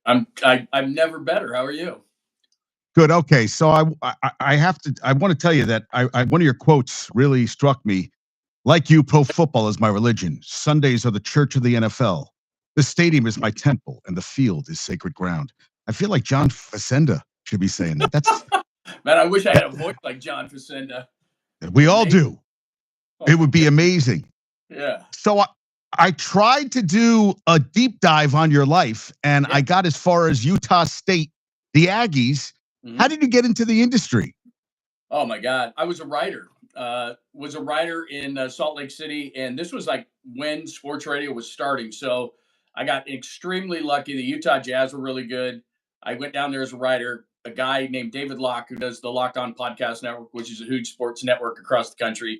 I'm never better. How are you? Good. Okay. So I have to. I want to tell you that one of your quotes really struck me. Like you, pro football is my religion. Sundays are the church of the NFL. The stadium is my temple, and the field is sacred ground. I feel like John Facenda should be saying that. Man, I wish I had That a voice like John Facenda. we all Amazing. do. Oh It my would be goodness. amazing. Yeah. So I tried to do a deep dive on your life, and Yeah. I got as far as Utah State, the Aggies. How Hmm. did you get into the industry? Oh my God. I was a writer. Was a writer in Salt Lake City, and this was like when sports radio was starting. So I got extremely lucky. The Utah Jazz were really good. I went down there as a writer. A guy named David Locke, who does the Locked On Podcast Network, which is a huge sports network across the country,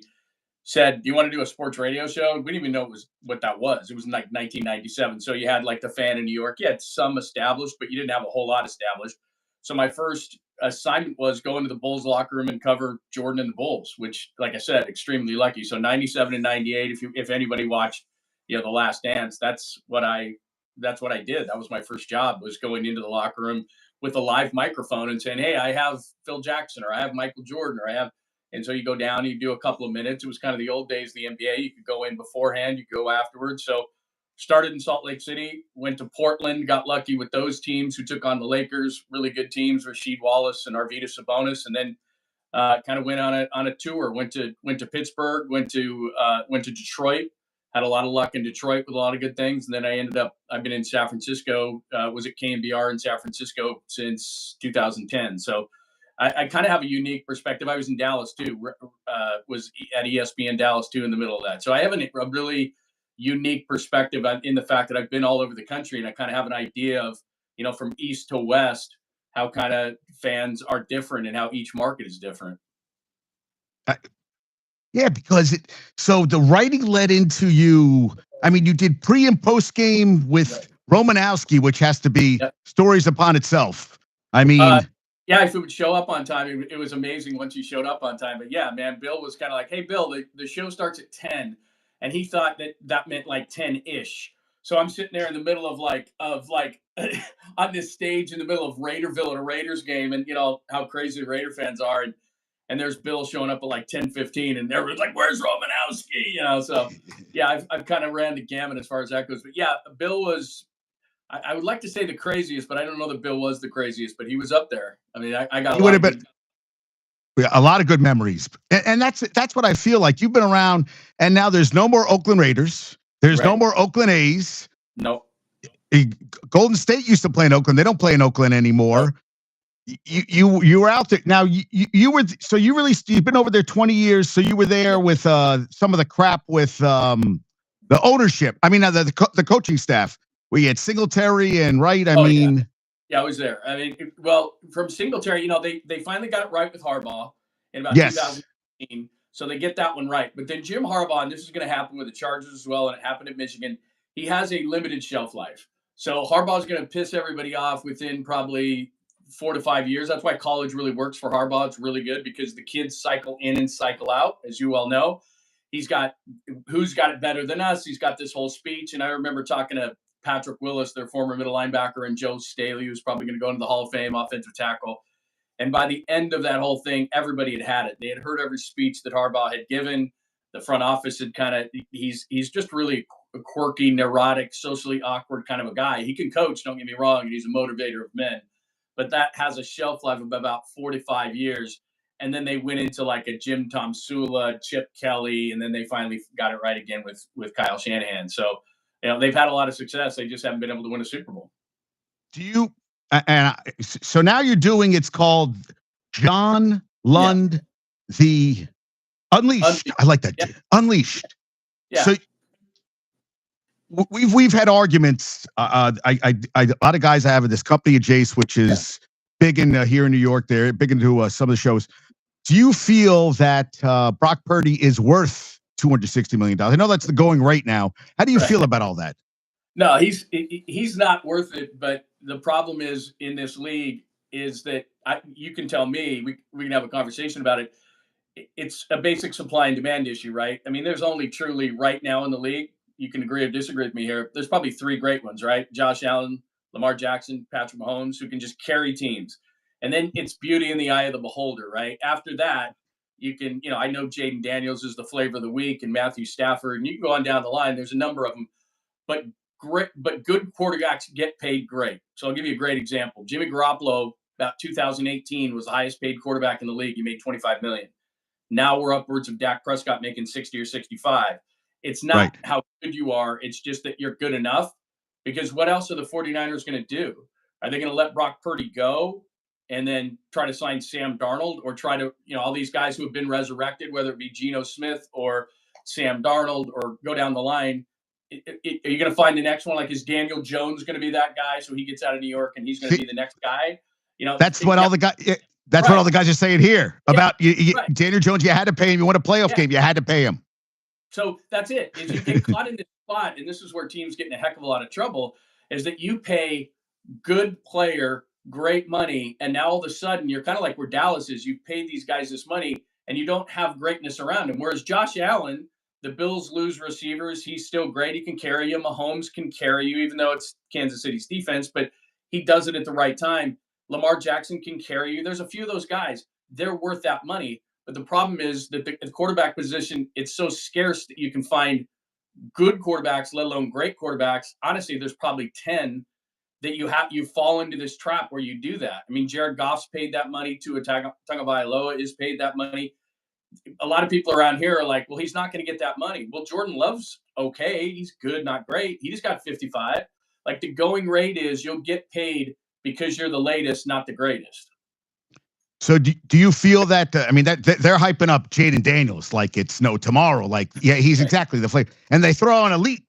said, "Do you want to do a sports radio show?" We didn't even know what that was. It was in like 1997. So you had like the Fan in New York. You had some established, but you didn't have a whole lot established. So my first assignment was go into the Bulls locker room and cover Jordan and the Bulls, which, like I said, extremely lucky. So 97 and 98. If anybody watched, The Last Dance, that's what I did. That was my first job, was going into the locker room with a live microphone and saying, "Hey, I have Phil Jackson, or I have Michael Jordan, or I have," and so you go down, you do a couple of minutes. It was kind of the old days of the NBA. You could go in beforehand, you could go afterwards. So started in Salt Lake City, went to Portland, got lucky with those teams who took on the Lakers, really good teams, Rasheed Wallace and Arvydas Sabonis, and then kind of went on a tour. Went to Pittsburgh, went to Detroit. Had a lot of luck in Detroit with a lot of good things, and then I've been in San Francisco. Was at KMBR in San Francisco since 2010. So I kind of have a unique perspective. I was in Dallas too. Was at ESPN Dallas too in the middle of that. So I have a really unique perspective in the fact that I've been all over the country, and I kind of have an idea of, from east to west, how kind of fans are different and how each market is different. Uh, yeah, because so the writing led into you. I mean, you did pre and post game Yep. with Romanowski, which has to be Yep. stories upon itself. I Uh, mean, yeah, if it would show up on time, it was amazing once you showed up on time. But yeah, man, Bill was kind of like, "Hey, Bill, the show starts at 10," and he thought that meant like 10-ish. So I'm sitting there in the middle of like on this stage in the middle of Raiderville at a Raiders game, and you know how crazy the Raider fans are, and there's Bill showing up at like 10:15, and everyone's like, "Where's Romanowski?" So yeah, I've kind of ran the gamut as far as that goes. But yeah, Bill was, I would like to say, the craziest, but I don't know that Bill was the craziest, but he was up there. I mean, I got a he would lot have of been good. a lot of good memories, and that's what I feel like. You've been around, and now there's no more Oakland Raiders. There's no Right. more Oakland A's. No, Eh, Golden State used to play in Oakland. They don't play in Oakland no. anymore. You were out there. Now you were, so you've been over there 20 years. So you were there Yeah. with some of the crap with the ownership. I mean, the coaching staff. We had Singletary and Wright. I Oh, yeah. mean, Yeah, I was there. I mean, well, from Singletary, they finally got it right with Harbaugh in about yes, 2015. So they get that one right. But then Jim Harbaugh, and this is going to happen with the Chargers as well, and it happened at Michigan, he has a limited shelf life. So Harbaugh's going to piss everybody off within probably 4 to 5 years. That's why college really works for Harbaugh. It's really good because the kids cycle in and cycle out, as you well know. He's got who's got it better than us. He's got this whole speech. And I remember talking to Patrick Willis, their former middle linebacker, and Joe Staley, who's probably going to go into the Hall of Fame, offensive tackle. And by the end of that whole thing, everybody had it. They had heard every speech that Harbaugh had given. The front office had kind of, he's just really a quirky, neurotic, socially awkward kind of a guy. He can coach, don't get me wrong, and he's a motivator of men, but that has a shelf life of about 45 years. And then they went into like a Jim Tom Sula, Chip Kelly, and then they finally got it right again with Kyle Shanahan. So they've had a lot of success. They just haven't been able to win a Super Bowl. do you? So now you're doing. It's called John Yeah. Lund, the Unleashed. I like that. Yeah. Unleashed. Yeah. So we've had arguments. A lot of guys I have in this company, Jace, which Yeah. is big in here in New York. They're big into some of the shows. Do you feel that Brock Purdy is worth $260 million? I know that's the going right now. How do you Right. feel about all that? No, he's not worth it. But the problem is in this league is that you can tell me, we can have a conversation about it. It's a basic supply and demand issue, right? I mean, there's only truly right now in the league. You can agree or disagree with me here. There's probably three great ones, right? Josh Allen, Lamar Jackson, Patrick Mahomes, who can just carry teams. And then it's beauty in the eye of the beholder, right? After that, you can, I know Jaden Daniels is the flavor of the week and Matthew Stafford, and you can go on down the line. There's a number of them, but good quarterbacks get paid great. So I'll give you a great example. Jimmy Garoppolo, about 2018, was the highest paid quarterback in the league. He made $25 million. Now we're upwards of Dak Prescott making 60 or 65. It's not Right. how good you are. It's just that you're good enough. Because what else are the 49ers going to do? Are they going to let Brock Purdy go and then try to sign Sam Darnold, or try to, all these guys who have been resurrected, whether it be Geno Smith or Sam Darnold, or go down the line? Are you going to find the next one? Like, is Daniel Jones going to be that guy? So he gets out of New York and he's going to be the next guy. That's what all the guys. That's Right. what all the guys are saying here about right. Daniel Jones. You had to pay him. You won a playoff game. You had to pay him. So that's it. Is you get caught in this spot, and this is where teams get in a heck of a lot of trouble. Is that you pay good player great money, and now all of a sudden you're kind of like where Dallas is. You paid these guys this money, and you don't have greatness around him. Whereas Josh Allen, the Bills lose receivers. He's still great. He can carry you. Mahomes can carry you, even though it's Kansas City's defense, but he does it at the right time. Lamar Jackson can carry you. There's a few of those guys. They're worth that money. But the problem is that the quarterback position, it's so scarce that you can find good quarterbacks, let alone great quarterbacks. Honestly, there's probably 10 that you fall into this trap where you do that. I mean, Jared Goff's paid that money. Tua Tagovailoa is paid that money. A lot of people around here are like, well, he's not going to get that money. Well, Jordan Love's okay. He's good, not great. He just got 55. Like, the going rate is you'll get paid because you're the latest, not the greatest. So do you feel that, that they're hyping up Jaden Daniels like it's no tomorrow. Like, yeah, he's exactly the flavor. And they throw on elite,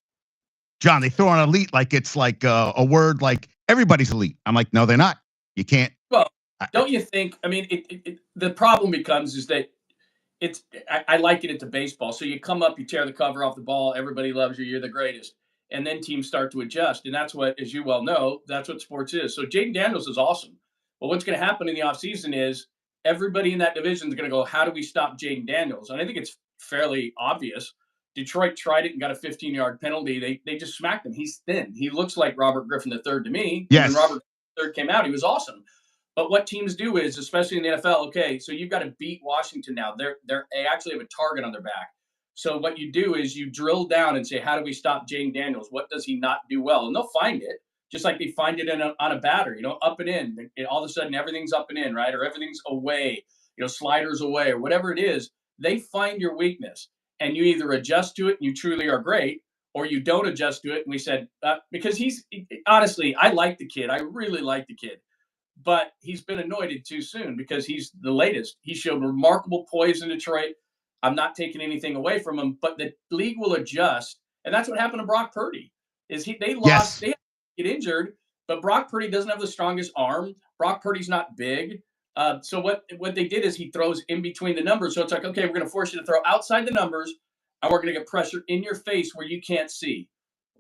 John. They throw on elite like it's like a word like everybody's elite. I'm like, no, they're not. You can't. Well, don't you think? I mean, the problem becomes is that I liken it to baseball. So you come up, you tear the cover off the ball. Everybody loves you. You're the greatest. And then teams start to adjust. And that's what, as you well know, that's what sports is. So Jaden Daniels is awesome. But what's going to happen in the offseason is everybody in that division is going to go, how do we stop Jaden Daniels? And I think it's fairly obvious. Detroit tried it and got a 15-yard penalty. They just smacked him. He's thin. He looks like Robert Griffin III to me. Yes. When Robert III came out, he was awesome. But what teams do is, especially in the NFL, okay, so you've got to beat Washington now. They actually have a target on their back. So what you do is you drill down and say, how do we stop Jaden Daniels? What does he not do well? And they'll find it, just like they find it on a batter, up and in. All of a sudden, everything's up and in, right? Or everything's away, sliders away, or whatever it is. They find your weakness, and you either adjust to it and you truly are great, or you don't adjust to it. And we said, because honestly, I like the kid. I really like the kid. But he's been anointed too soon because he's the latest. He showed remarkable poise in Detroit. I'm not taking anything away from him, but the league will adjust. And that's what happened to Brock Purdy. They lost, they get injured, but Brock Purdy doesn't have the strongest arm. Brock Purdy's not big. So what they did is he throws in between the numbers. So it's like, okay, we're going to force you to throw outside the numbers, and we're going to get pressure in your face where you can't see.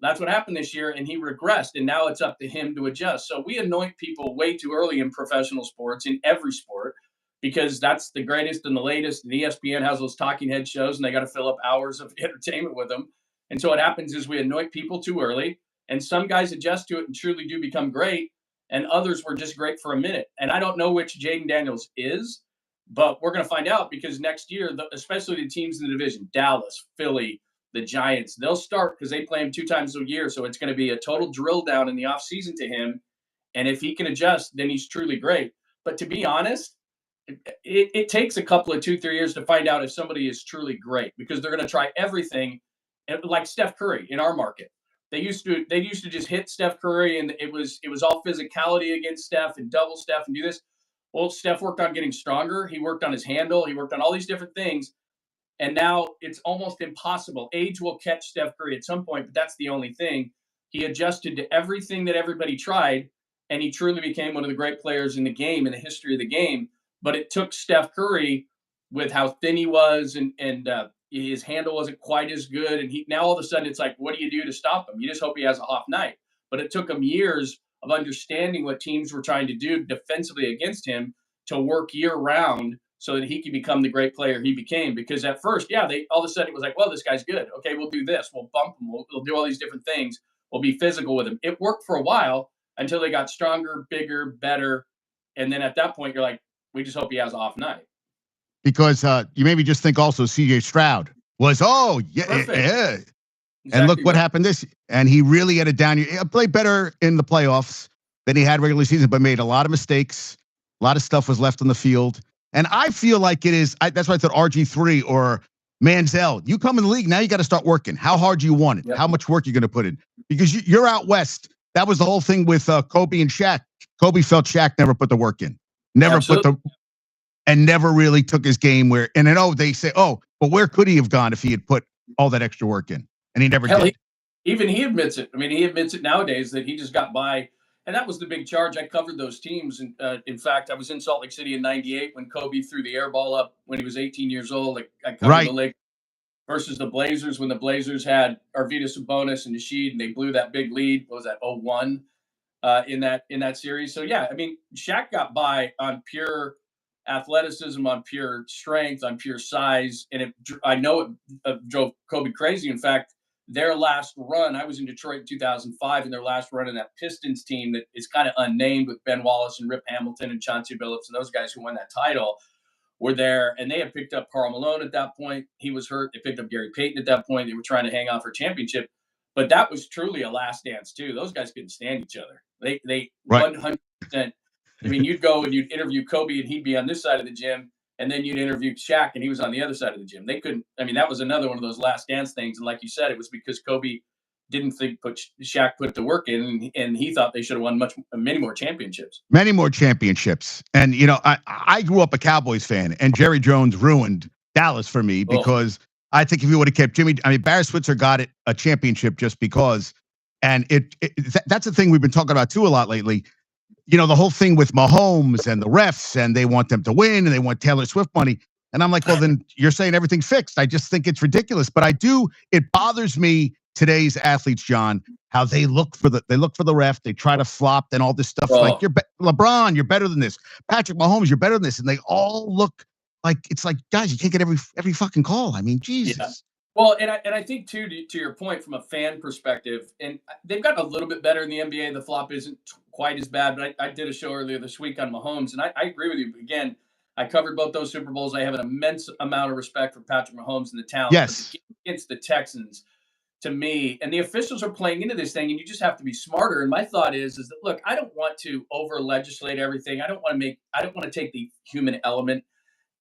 That's what happened this year, and he regressed, and now it's up to him to adjust. So we anoint people way too early in professional sports, in every sport, because that's the greatest and the latest. And ESPN has those talking head shows, and they got to fill up hours of entertainment with them. And so what happens is we anoint people too early, and some guys adjust to it and truly do become great, and others were just great for a minute. And I don't know which Jaden Daniels is, but we're going to find out because next year, especially the teams in the division, Dallas, Philly, the Giants, they'll start because they play him 2 times a year. So it's going to be a total drill down in the offseason to him. And if he can adjust, then he's truly great. But to be honest, it takes a couple of 2-3 years to find out if somebody is truly great because they're going to try everything, like Steph Curry in our market. They used to just hit Steph Curry, and it was all physicality against Steph and double Steph and do this. Well, Steph worked on getting stronger. He worked on his handle. He worked on all these different things. And now it's almost impossible. Age will catch Steph Curry at some point, but that's the only thing. He adjusted to everything that everybody tried, and he truly became one of the great players in the game, in the history of the game. But it took Steph Curry, with how thin he was, and his handle wasn't quite as good. And now all of a sudden it's like, what do you do to stop him? You just hope he has a off night. But it took him years of understanding what teams were trying to do defensively against him to work year round so that he could become the great player he became. Because at first, they all of a sudden it was like, well, this guy's good. Okay, we'll do this. We'll bump him. We'll do all these different things. We'll be physical with him. It worked for a while, until they got stronger, bigger, better. And then at that point, you're like, we just hope he has an off night. Because you maybe just think also CJ Stroud was, oh, yeah, Perfect. yeah. And look Exactly what right. happened and he really had it down. He played better in the playoffs than he had regular season, but made a lot of mistakes. A lot of stuff was left on the field. And I feel like that's why I thought RG3 or Manziel, you come in the league, now you got to start working. How hard do you want it? Yep. How much work you're going to put in? Because you're out west. That was the whole thing with Kobe and Shaq. Kobe felt Shaq never put the work in. Never really took his game and then, they say, but where could he have gone if he had put all that extra work in? And he never did. Even he admits it. I mean, he admits it nowadays that he just got by. And that was the big charge. I covered those teams. And in fact, I was in Salt Lake City in '98 when Kobe threw the air ball up when he was 18 years old. I covered the Lakers versus the Blazers when the Blazers had Arvydas Sabonis and Nasheed, and they blew that big lead. What was that, 0-1 in that series? So, yeah, I mean, Shaq got by on pure athleticism, on pure strength, on pure size. And I know it drove Kobe crazy. In fact, their last run, I was in Detroit in 2005, and their last run in that Pistons team that is kind of unnamed with Ben Wallace and Rip Hamilton and Chauncey Billups and those guys who won that title were there. And they had picked up Karl Malone at that point. He was hurt. They picked up Gary Payton at that point. They were trying to hang on for a championship. But that was truly a last dance, too. Those guys couldn't stand each other. They 100%. I mean, you'd go and you'd interview Kobe, and he'd be on this side of the gym. And then you'd interview Shaq, and he was on the other side of the gym. They couldn't. I mean, that was another one of those last dance things. And like you said, it was because Kobe didn't think Shaq put the work in, and he thought they should have won many more championships. Many more championships. And I grew up a Cowboys fan, and Jerry Jones ruined Dallas for me because I think if he would have kept Barry Switzer got it a championship just because. And that's the thing we've been talking about too a lot lately. The whole thing with Mahomes and the refs, and they want them to win, and they want Taylor Swift money. And I'm like, well, then you're saying everything's fixed. I just think it's ridiculous. But it bothers me, today's athletes, John, how they look for the ref. They try to flop and all this stuff. Like, LeBron, you're better than this. Patrick Mahomes, you're better than this. And they all look like, it's like, guys, you can't get every fucking call. I mean, Jesus. Yeah. Well, and I think too, to your point, from a fan perspective, and they've gotten a little bit better in the NBA. The flop isn't quite as bad, but I did a show earlier this week on Mahomes, and I agree with you. Again, I covered both those Super Bowls. I have an immense amount of respect for Patrick Mahomes and the talent. Yes. Against the Texans, to me, and the officials are playing into this thing, and you just have to be smarter. And my thought is that, look, I don't want to over legislate everything. I don't want to take the human element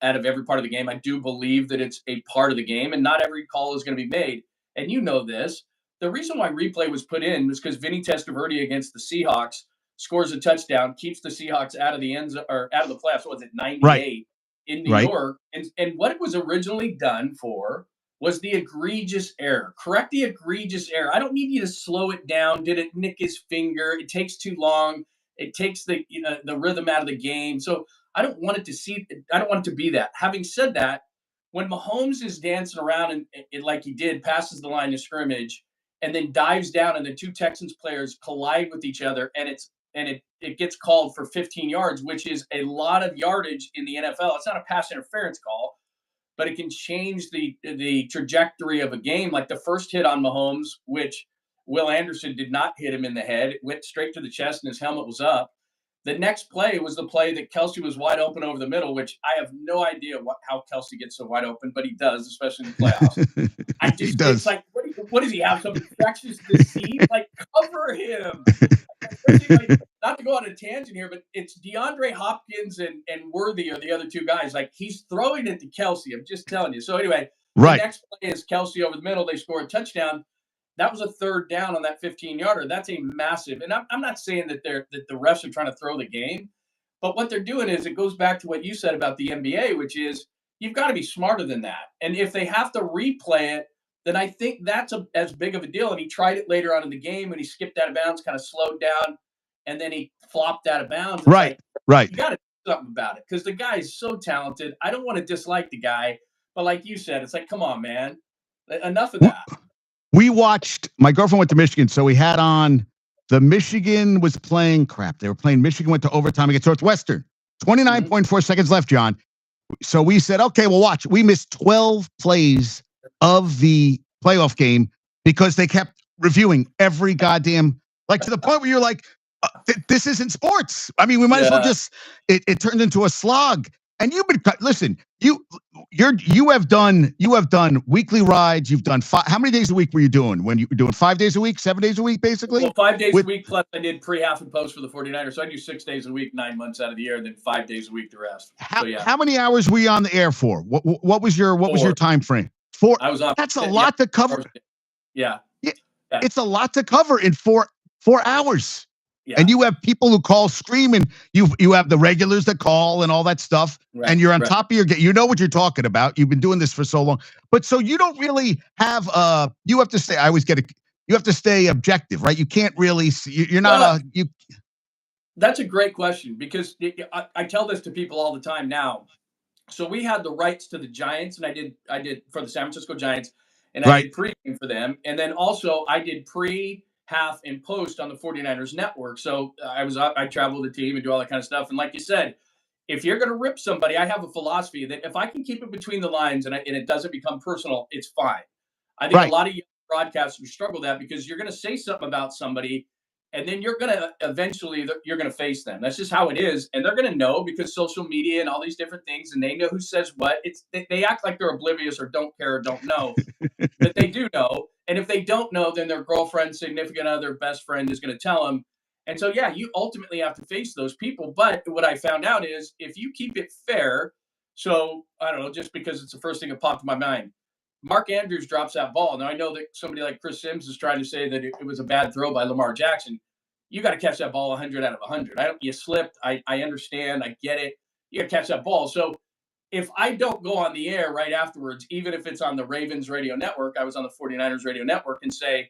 out of every part of the game. I do believe that it's a part of the game, and not every call is going to be made. And you know this. The reason why replay was put in was because Vinny Testaverde against the Seahawks scores a touchdown, keeps the Seahawks out of the end zone, or out of the playoffs. What was it, 98 in New York? And what it was originally done for was the egregious error. Correct the egregious error. I don't need you to slow it down. Did it nick his finger? It takes too long. It takes the rhythm out of the game. So I don't want it to be that. Having said that, when Mahomes is dancing around and like he did, passes the line of scrimmage, and then dives down, and the two Texans players collide with each other, and it gets called for 15 yards, which is a lot of yardage in the NFL. It's not a pass interference call, but it can change the trajectory of a game. Like the first hit on Mahomes, which Will Anderson did not hit him in the head. It went straight to the chest, and his helmet was up. The next play was the play that Kelsey was wide open over the middle, which I have no idea how Kelsey gets so wide open, but he does, especially in the playoffs. He does. It's like, what does he have? Some infectious disease? Like, cover him. Like, not to go on a tangent here, but it's DeAndre Hopkins and Worthy are the other two guys. Like, he's throwing it to Kelsey. I'm just telling you. So anyway, the next play is Kelsey over the middle. They score a touchdown. That was a third down on that 15-yarder. That's a massive. And I'm not saying that the refs are trying to throw the game, but what they're doing is, it goes back to what you said about the NBA, which is you've got to be smarter than that. And if they have to replay it, then I think that's as big of a deal. And he tried it later on in the game when he skipped out of bounds, kind of slowed down, and then he flopped out of bounds. It's right. You got to do something about it, because the guy is so talented. I don't want to dislike the guy, but like you said, it's like, come on, man. Enough of that. We watched, my girlfriend went to Michigan, so we had on the Michigan was playing They were playing Michigan, went to overtime against Northwestern. 29.4 seconds left, John. So we said, okay, we'll watch. We missed 12 plays of the playoff game because they kept reviewing every goddamn, like, to the point where you're like, This isn't sports. I mean, we might as well Yeah. just. It turned into a slog. And you've been listen. You have done weekly rides. You've done how many days a week were you doing when you were doing 5 days a week, 7 days a week, basically? Well, 5 days a With week, plus I did pre, half, and post for the 49ers. So I do 6 days a week, 9 months out of the year, and then 5 days a week the rest. So yeah, how many hours were you on the air for? What was your 4. time frame? 4. I was on. That's a Yeah, lot to cover. yeah, Yeah, yeah, it's a lot to cover in 4 hours. yeah. And you have people who call screaming. You have the regulars that call and all that stuff. Right, and you're on right. top of your game. You know what you're talking about. You've been doing this for so long. But so you don't really have you have to stay. I always get it. You have to stay objective, right? You can't really you're not Well, you that's a great question because I tell this to people all the time now. So we had the rights to the Giants, and I did for the San Francisco Giants, and I right. did pregame for them, and then also I did pre, half, and post on the 49ers network. So I travel with the team and do all that kind of stuff. And like you said, if you're going to rip somebody, I have a philosophy that if I can keep it between the lines and it doesn't become personal, it's fine. I think a Right. lot of young broadcasters struggle with that because you're going to say something about somebody, and then you're going to eventually you're going to face them. That's just how it is, and they're going to know because social media and all these different things, and they know who says what. They act like they're oblivious or don't care or don't know, but they do know. And if they don't know, then their girlfriend, significant other, best friend is going to tell them. And so, yeah, you ultimately have to face those people. But what I found out is if you keep it fair, so I don't know, just because it's the first thing that popped in my mind. Mark Andrews drops that ball. Now I know that somebody like Chris Sims is trying to say that it was a bad throw by Lamar Jackson. You got to catch that ball 100 out of 100. You slipped. I understand. I get it. You got to catch that ball. So if I don't go on the air right afterwards, even if it's on the Ravens radio network, I was on the 49ers radio network, and say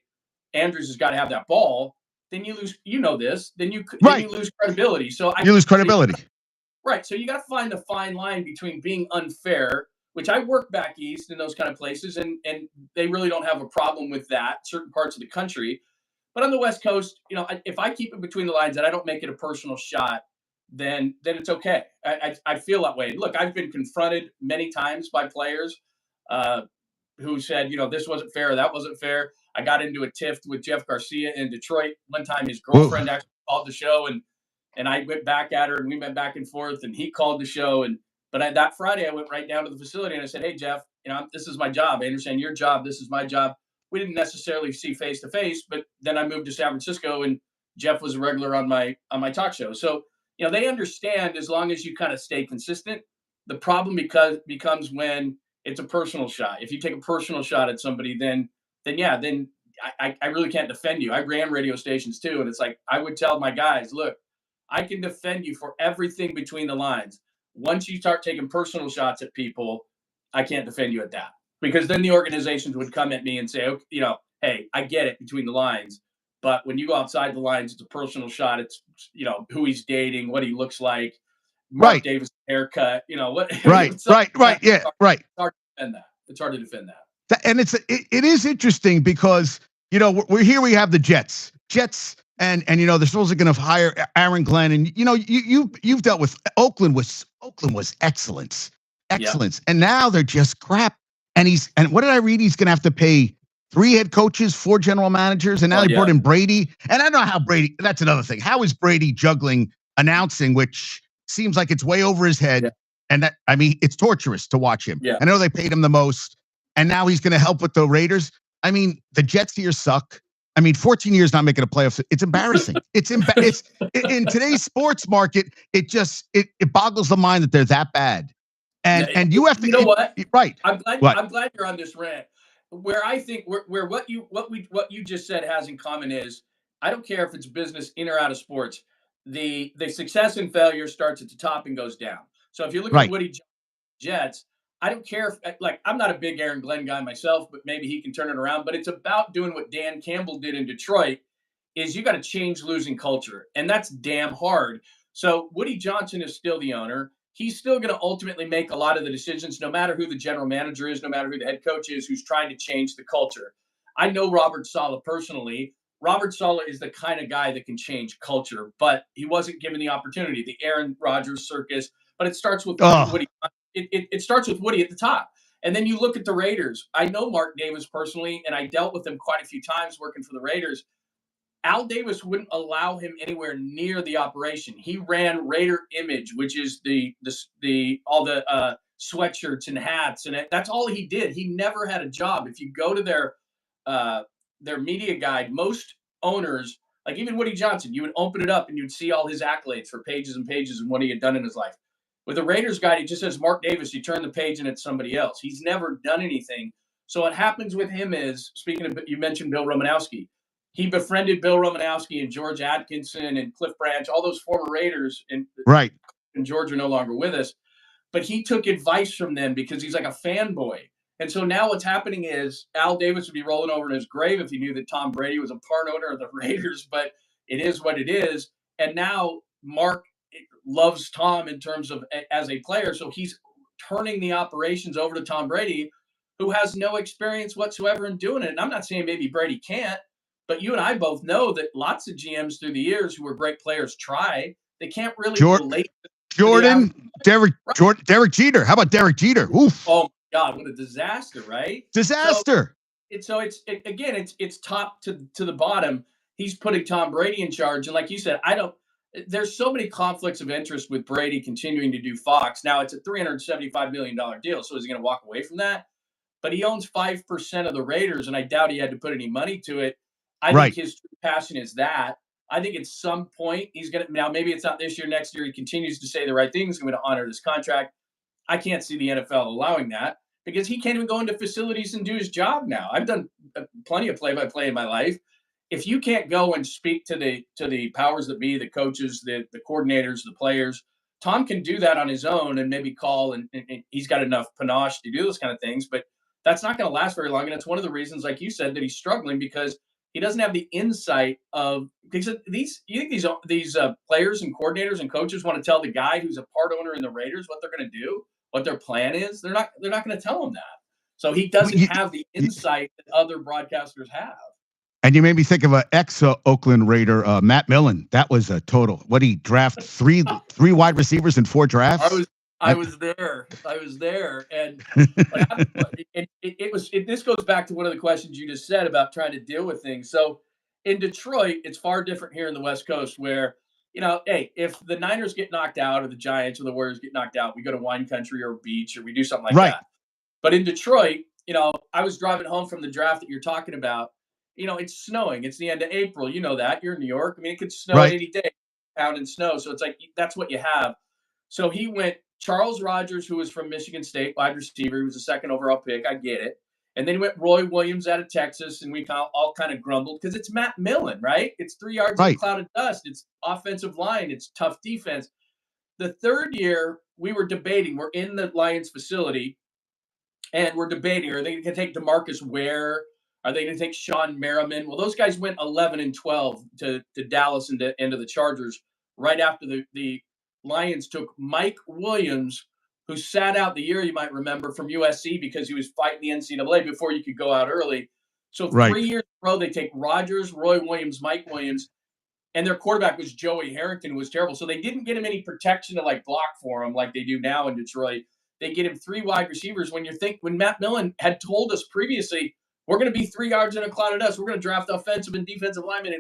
Andrews has got to have that ball, then you lose. You know this. Then you Right. lose credibility. So You lose credibility. Right. So you got to find the fine line between being unfair, which I work back east in those kind of places, and they really don't have a problem with that. Certain parts of the country, but on the West Coast, if I keep it between the lines and I don't make it a personal shot, then it's okay. I feel that way. Look, I've been confronted many times by players who said, this wasn't fair, that wasn't fair. I got into a tiff with Jeff Garcia in Detroit one time. His girlfriend actually called the show, and I went back at her, and we went back and forth, and he called the show. But that Friday, I went right down to the facility and I said, "Hey, Jeff, this is my job. I understand your job. This is my job." We didn't necessarily see face to face, but then I moved to San Francisco, and Jeff was a regular on my talk show. So they understand as long as you kind of stay consistent. The problem becomes when it's a personal shot. If you take a personal shot at somebody, then I really can't defend you. I ran radio stations too, and it's like I would tell my guys, look, I can defend you for everything between the lines. Once you start taking personal shots at people, I can't defend you at that because then the organizations would come at me and say, okay, hey, I get it between the lines, but when you go outside the lines, it's a personal shot. It's who he's dating, what he looks like, Mark Right. Davis haircut, what? Right. Right. Yeah. Right. It's hard to defend that. It's hard to defend that. And it is interesting because we're here. We have the Jets, and they're supposed to going to hire Aaron Glenn, and you've dealt with Oakland was excellence, and now they're just crap. And what did I read? He's going to have to pay 3 head coaches, 4 general managers, and now they brought in Brady. And I don't know how Brady. That's another thing. How is Brady juggling announcing, which seems like it's way over his head, and that it's torturous to watch him. Yeah. I know they paid him the most. And now he's going to help with the Raiders. The Jets here suck. 14 years not making a playoff. It's embarrassing. It's in today's sports market. It boggles the mind that they're that bad. And you have to. You know what? Right. I'm glad you're on this rant. Where I think where what you just said has in common is I don't care if it's business in or out of sports. The success and failure starts at the top and goes down. So if you look at Woody Jets, I don't care if I'm not a big Aaron Glenn guy myself, but maybe he can turn it around. But it's about doing what Dan Campbell did in Detroit. Is you got to change losing culture, and that's damn hard. So Woody Johnson is still the owner. He's still going to ultimately make a lot of the decisions, no matter who the general manager is, no matter who the head coach is, who's trying to change the culture. I know Robert Saleh personally. Robert Saleh is the kind of guy that can change culture, but he wasn't given the opportunity. The Aaron Rodgers circus, but it starts with Woody. It starts with Woody at the top. And then you look at the Raiders. I know Mark Davis personally, and I dealt with him quite a few times working for the Raiders. Al Davis wouldn't allow him anywhere near the operation. He ran Raider Image, which is the all the sweatshirts and hats, and that's all he did. He never had a job. If you go to their media guide, most owners, like even Woody Johnson, you would open it up and you'd see all his accolades for pages and pages and what he had done in his life. With the Raiders guide, he just says Mark Davis. You turn the page and it's somebody else. He's never done anything. So what happens with him is, speaking of, you mentioned Bill Romanowski. He befriended Bill Romanowski and George Atkinson and Cliff Branch, all those former Raiders, and Right. George are no longer with us. But he took advice from them because he's like a fanboy. And so now what's happening is Al Davis would be rolling over in his grave if he knew that Tom Brady was a part owner of the Raiders, but it is what it is. And now Mark loves Tom in terms of as a player. So he's turning the operations over to Tom Brady, who has no experience whatsoever in doing it. And I'm not saying maybe Brady can't, but you and I both know that lots of GMs through the years who were great players try. They can't really relate. Jordan, Derek Jeter. How about Derek Jeter? Oof. Oh my God, what a disaster, right? Disaster. So it's top to the bottom. He's putting Tom Brady in charge, and like you said, there's so many conflicts of interest with Brady continuing to do Fox. Now it's a $375 million deal, so is he going to walk away from that? But he owns 5% of the Raiders, and I doubt he had to put any money to it. I think his true passion is that. I think at some point he's going to, now maybe it's not this year, next year, he continues to say the right things, going to honor this contract. I can't see the NFL allowing that because he can't even go into facilities and do his job now. I've done plenty of play-by-play in my life. If you can't go and speak to the powers that be, the coaches, the coordinators, the players, Tom can do that on his own and maybe call, and he's got enough panache to do those kind of things. But that's not going to last very long, and it's one of the reasons, like you said, that he's struggling because he doesn't have the insight of, because these players and coordinators and coaches want to tell the guy who's a part owner in the Raiders what they're going to do, what their plan is. They're not going to tell him that. So he doesn't have the insight that other broadcasters have. And you made me think of an ex-Oakland Raider, Matt Millen. That was a total. What, he draft three wide receivers in 4 drafts? I was there, and this goes back to one of the questions you just said about trying to deal with things. So in Detroit, it's far different here in the West Coast, where hey, if the Niners get knocked out or the Giants or the Warriors get knocked out, we go to wine country or beach or we do something like that. But in Detroit, I was driving home from the draft that you're talking about. It's snowing. It's the end of April. You know that. You're in New York. I mean, it could snow any day, pound and snow. So it's like that's what you have. So he went Charles Rogers, who was from Michigan State, wide receiver. He was a second overall pick. I get it. And then he went Roy Williams out of Texas, and we all kind of grumbled because it's Matt Millen, right? It's 3 yards in a cloud of dust. It's offensive line. It's tough defense. The third year, we were debating. We're in the Lions facility, and we're debating, are they going to take DeMarcus Ware? Are they going to take Sean Merriman? Well, those guys went 11 and 12 to Dallas and into the Chargers right after the Lions took Mike Williams, who sat out the year, you might remember, from USC because he was fighting the NCAA before you could go out early. So 3 years in a row, they take Rogers, Roy Williams, Mike Williams, and their quarterback was Joey Harrington, who was terrible. So they didn't get him any protection to block for him like they do now in Detroit. They get him 3 wide receivers. When Matt Millen had told us previously, we're going to be 3 yards in a cloud of dust. We're going to draft offensive and defensive linemen.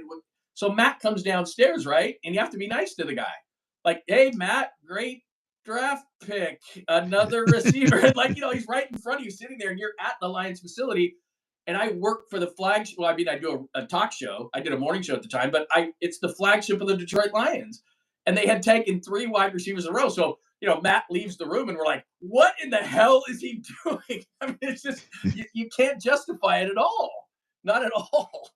So Matt comes downstairs, right? And you have to be nice to the guy. Like, hey, Matt, great draft pick, another receiver. And he's right in front of you sitting there, and you're at the Lions facility. And I work for the flagship. Well, I mean, I do a talk show. I did a morning show at the time, but it's the flagship of the Detroit Lions. And they had taken 3 wide receivers in a row. So, Matt leaves the room, and we're like, what in the hell is he doing? I mean, it's just, you can't justify it at all. Not at all.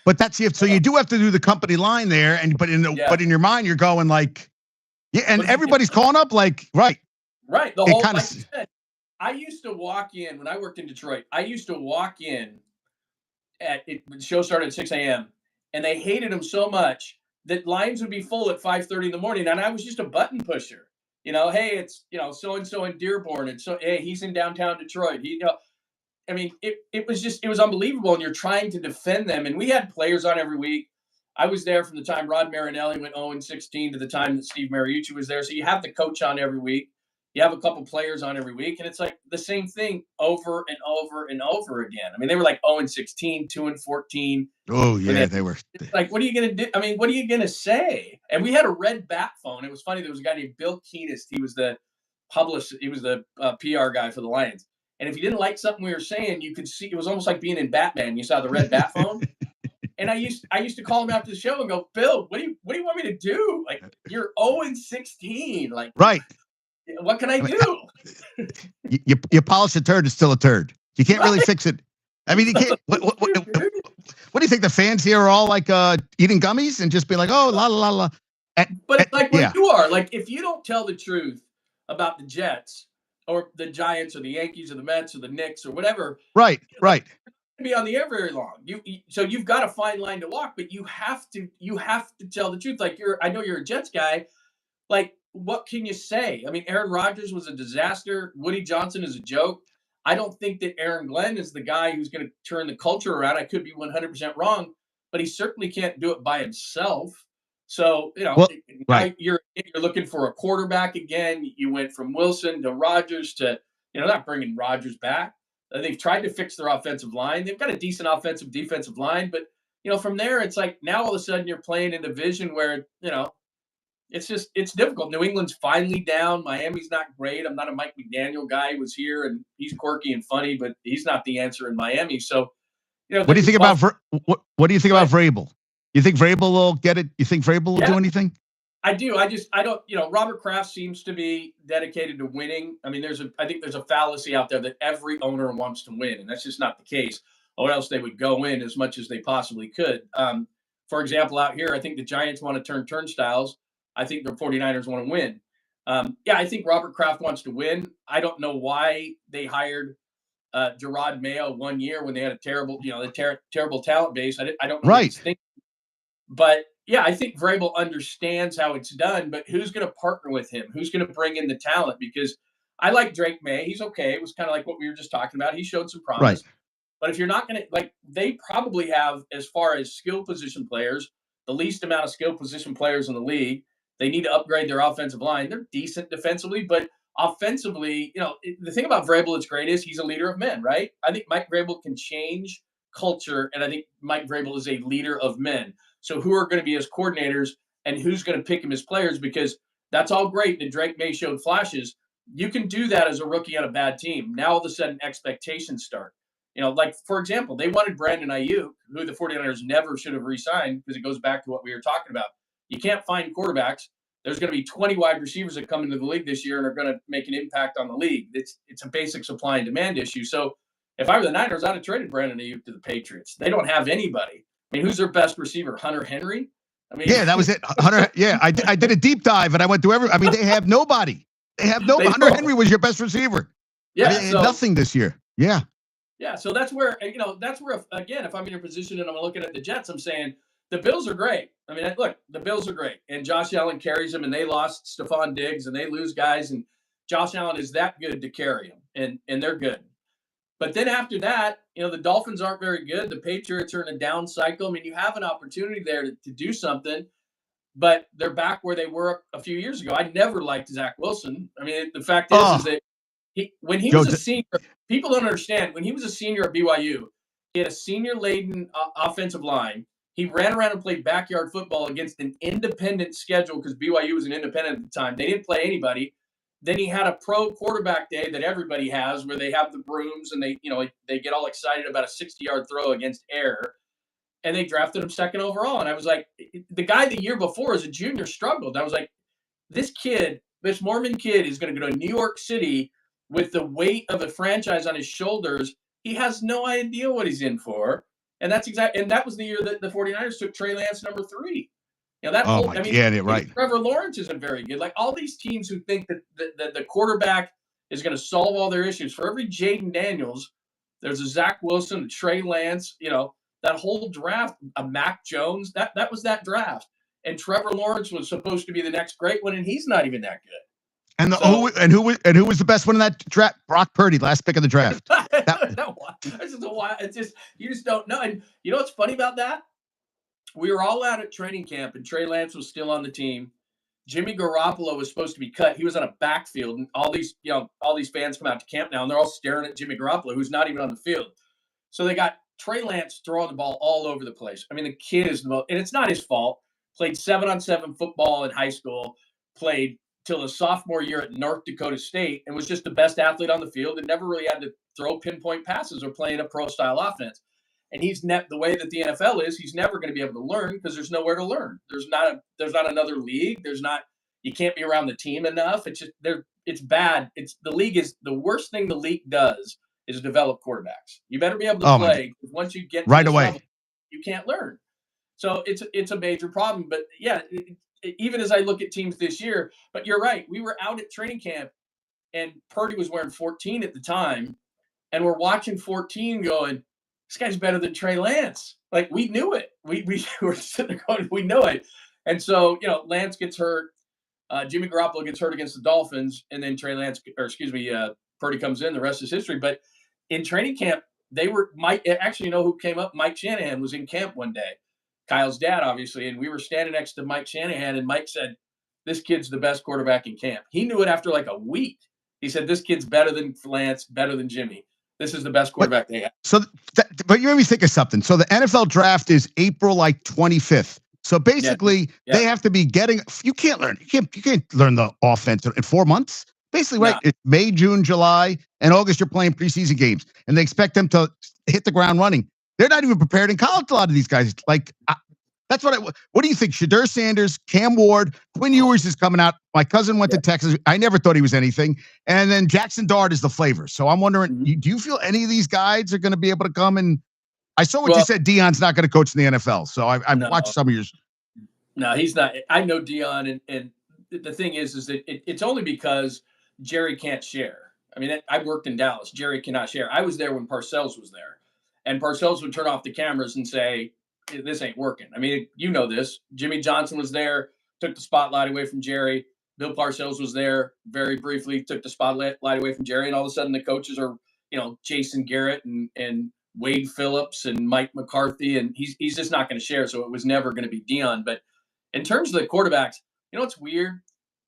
But that's it. So you do have to do the company line there, but in your mind, you're going and everybody's calling up right. The whole, like you said, I used to walk in when I worked in Detroit. I used to walk in the show started at 6 a.m. and they hated him so much that lines would be full at 5:30 in the morning, and I was just a button pusher. Hey, it's so and so in Dearborn, and so hey, he's in downtown Detroit. I mean, it was unbelievable, and you're trying to defend them. And we had players on every week. I was there from the time Rod Marinelli went 0-16 to the time that Steve Mariucci was there. So you have the coach on every week. You have a couple players on every week, and it's like the same thing over and over and over again. I mean, they were like 0-16, 2-14 Oh when they yeah, they were. like, what are you going to do? I mean, what are you going to say? And we had a red bat phone. It was funny. There was a guy named Bill Keenist. He was the publisher. He was the PR guy for the Lions. And if you didn't like something we were saying, you could see it was almost like being in Batman. You saw the red bat phone. And I used to call him after the show and go, Bill, what do you want me to do? Like, you're 0-16. Like, Right. what can I I mean, do? you polish a turd, it's still a turd. You can't really Right? fix it. I mean, you can't. What Dude. do you think the fans here are all like eating gummies and just be like, oh la la la? But it's like where Yeah. you are. Like, if you don't tell the truth about the Jets or the Giants or the Yankees or the Mets or the Knicks or whatever, Right. like, Right. be on the air very long. So you've got a fine line to walk, but you have to tell the truth. Like, I know you're a Jets guy. Like, what can you say? I mean, Aaron Rodgers was a disaster. Woody Johnson is a joke. I don't think that Aaron Glenn is the guy who's going to turn the culture around. I could be 100% wrong, but he certainly can't do it by himself. So, Well, now right. you're looking for a quarterback again. You went from Wilson to Rodgers to, not bringing Rodgers back. They've tried to fix their offensive line. They've got a decent offensive defensive line, but from there, it's like now all of a sudden you're playing in a division where it's difficult. New England's finally down. Miami's not great. I'm not a Mike McDaniel guy who was here, and he's quirky and funny, but he's not the answer in Miami. So, What do you think about what do you think about but Vrabel? You think Vrabel will get it? You think Vrabel will yeah, do anything? I do. I don't. Robert Kraft seems to be dedicated to winning. I mean, I think there's a fallacy out there that every owner wants to win, and that's just not the case. Or else they would go in as much as they possibly could. For example, out here, I think the Giants want to turn turnstiles. I think the 49ers want to win. Yeah, I think Robert Kraft wants to win. I don't know why they hired Gerard Mayo 1 year when they had a terrible, terrible talent base. I don't know what Right. he's thinking. But yeah, I think Vrabel understands how it's done, but who's going to partner with him? Who's going to bring in the talent? Because I like Drake May. He's okay. It was kind of like what we were just talking about. He showed some Right. promise. But if you're not going to, like, they probably have, as far as skill position players, the least amount of skill position players in the league. They need to upgrade their offensive line. They're decent defensively, but offensively, the thing about Vrabel that's great is he's a leader of men, right? I think Mike Vrabel can change culture, and I think Mike Vrabel is a leader of men. So who are going to be his coordinators and who's going to pick him as players? Because that's all great that Drake May showed flashes. You can do that as a rookie on a bad team. Now all of a sudden expectations start. Like, for example, they wanted Brandon Ayuk, who the 49ers never should have re-signed because it goes back to what we were talking about. You can't find quarterbacks. There's going to be 20 wide receivers that come into the league this year and are going to make an impact on the league. It's a basic supply and demand issue. So if I were the Niners, I'd have traded Brandon Ayuk to the Patriots. They don't have anybody. I mean, who's their best receiver? Hunter Henry? I mean, Yeah, that was it. Hunter. Yeah, I did a deep dive and I went through every. I mean, they have nobody. They have no. they Hunter don't. Henry was your best receiver. I Yeah. mean, So nothing this year. Yeah. yeah, so that's where again, if I'm in your position and I'm looking at the Jets, I'm saying the Bills are great. I mean, look, the Bills are great, and Josh Allen carries them, and they lost Stephon Diggs, and they lose guys, and Josh Allen is that good to carry them, and they're good. But then after that, the Dolphins aren't very good. The Patriots are in a down cycle. I mean, you have an opportunity there to do something, but they're back where they were a few years ago. I never liked Zach Wilson. I mean, the fact is Oh, that when he Joe. was a senior, people don't understand. When he was a senior at BYU, he had a senior-laden offensive line. He ran around and played backyard football against an independent schedule because BYU was an independent at the time. They didn't play anybody. Then he had a pro quarterback day that everybody has, where they have the brooms and they get all excited about a 60-yard throw against air, and they drafted him second overall. And I was like, the guy the year before as a junior struggled. I was like, this Mormon kid is going to go to New York City with the weight of a franchise on his shoulders. He has no idea what he's in for. And that was the year that the 49ers took Trey Lance number 3. Oh my. Yeah. Right. Trevor Lawrence isn't very good. Like, all these teams who think that the quarterback is going to solve all their issues. For every Jaden Daniels, there's a Zach Wilson, a Trey Lance, that whole draft, a Mac Jones, that was that draft. And Trevor Lawrence was supposed to be the next great one, and he's not even that good. And who was the best one in that draft? Brock Purdy, last pick of the draft. It's just you just don't know. And you know what's funny about that? We were all out at training camp, and Trey Lance was still on the team. Jimmy Garoppolo was supposed to be cut. He was on a backfield, and all these fans come out to camp now, and they're all staring at Jimmy Garoppolo, who's not even on the field. So they got Trey Lance throwing the ball all over the place. I mean, the kid is the most, and it's not his fault. Played 7-on-7 football in high school, played till his sophomore year at North Dakota State, and was just the best athlete on the field and never really had to throw pinpoint passes or play in a pro style offense. And the way that the NFL is, he's never going to be able to learn because there's nowhere to learn. There's not another league. You can't be around the team enough. It's bad. The league is the worst thing the league does is develop quarterbacks. You better be able to play. Once you get to right this away, level, you can't learn. So it's a major problem. But yeah, even as I look at teams this year, but you're right. We were out at training camp, and Purdy was wearing 14 at the time, and we're watching 14 going, this guy's better than Trey Lance. Like, we knew it. We were sitting there going, we know it. And so, Lance gets hurt. Jimmy Garoppolo gets hurt against the Dolphins, and then Purdy comes in. The rest is history. But in training camp, who came up? Mike Shanahan was in camp one day, Kyle's dad, obviously, and we were standing next to Mike Shanahan, and Mike said, this kid's the best quarterback in camp. He knew it after like a week. He said, this kid's better than Lance, better than Jimmy. This is the best quarterback they have. So, but you made me think of something. So the NFL draft is April 25th. So basically, they have to be getting. You can't learn. You can't learn the offense in 4 months. Basically, right? It's May, June, July, and August. You're playing preseason games, and they expect them to hit the ground running. They're not even prepared in college. A lot of these guys, that's what. What do you think? Shedeur Sanders, Cam Ward, Quinn Ewers is coming out. My cousin went to Texas. I never thought he was anything. And then Jackson Dart is the flavor. So I'm wondering, do you feel any of these guys are going to be able to come and? I saw what you said. Deion's not going to coach in the NFL. So I've watched some of yours. No, he's not. I know Deion, and the thing is that it's only because Jerry can't share. I mean, I worked in Dallas. Jerry cannot share. I was there when Parcells was there, and Parcells would turn off the cameras and say, this ain't working. I mean, you know this. Jimmy Johnson was there, took the spotlight away from Jerry. Bill Parcells was there very briefly, took the spotlight away from Jerry, and all of a sudden the coaches are, Jason Garrett and Wade Phillips and Mike McCarthy, and he's just not going to share. So it was never going to be Deion. But in terms of the quarterbacks, it's weird.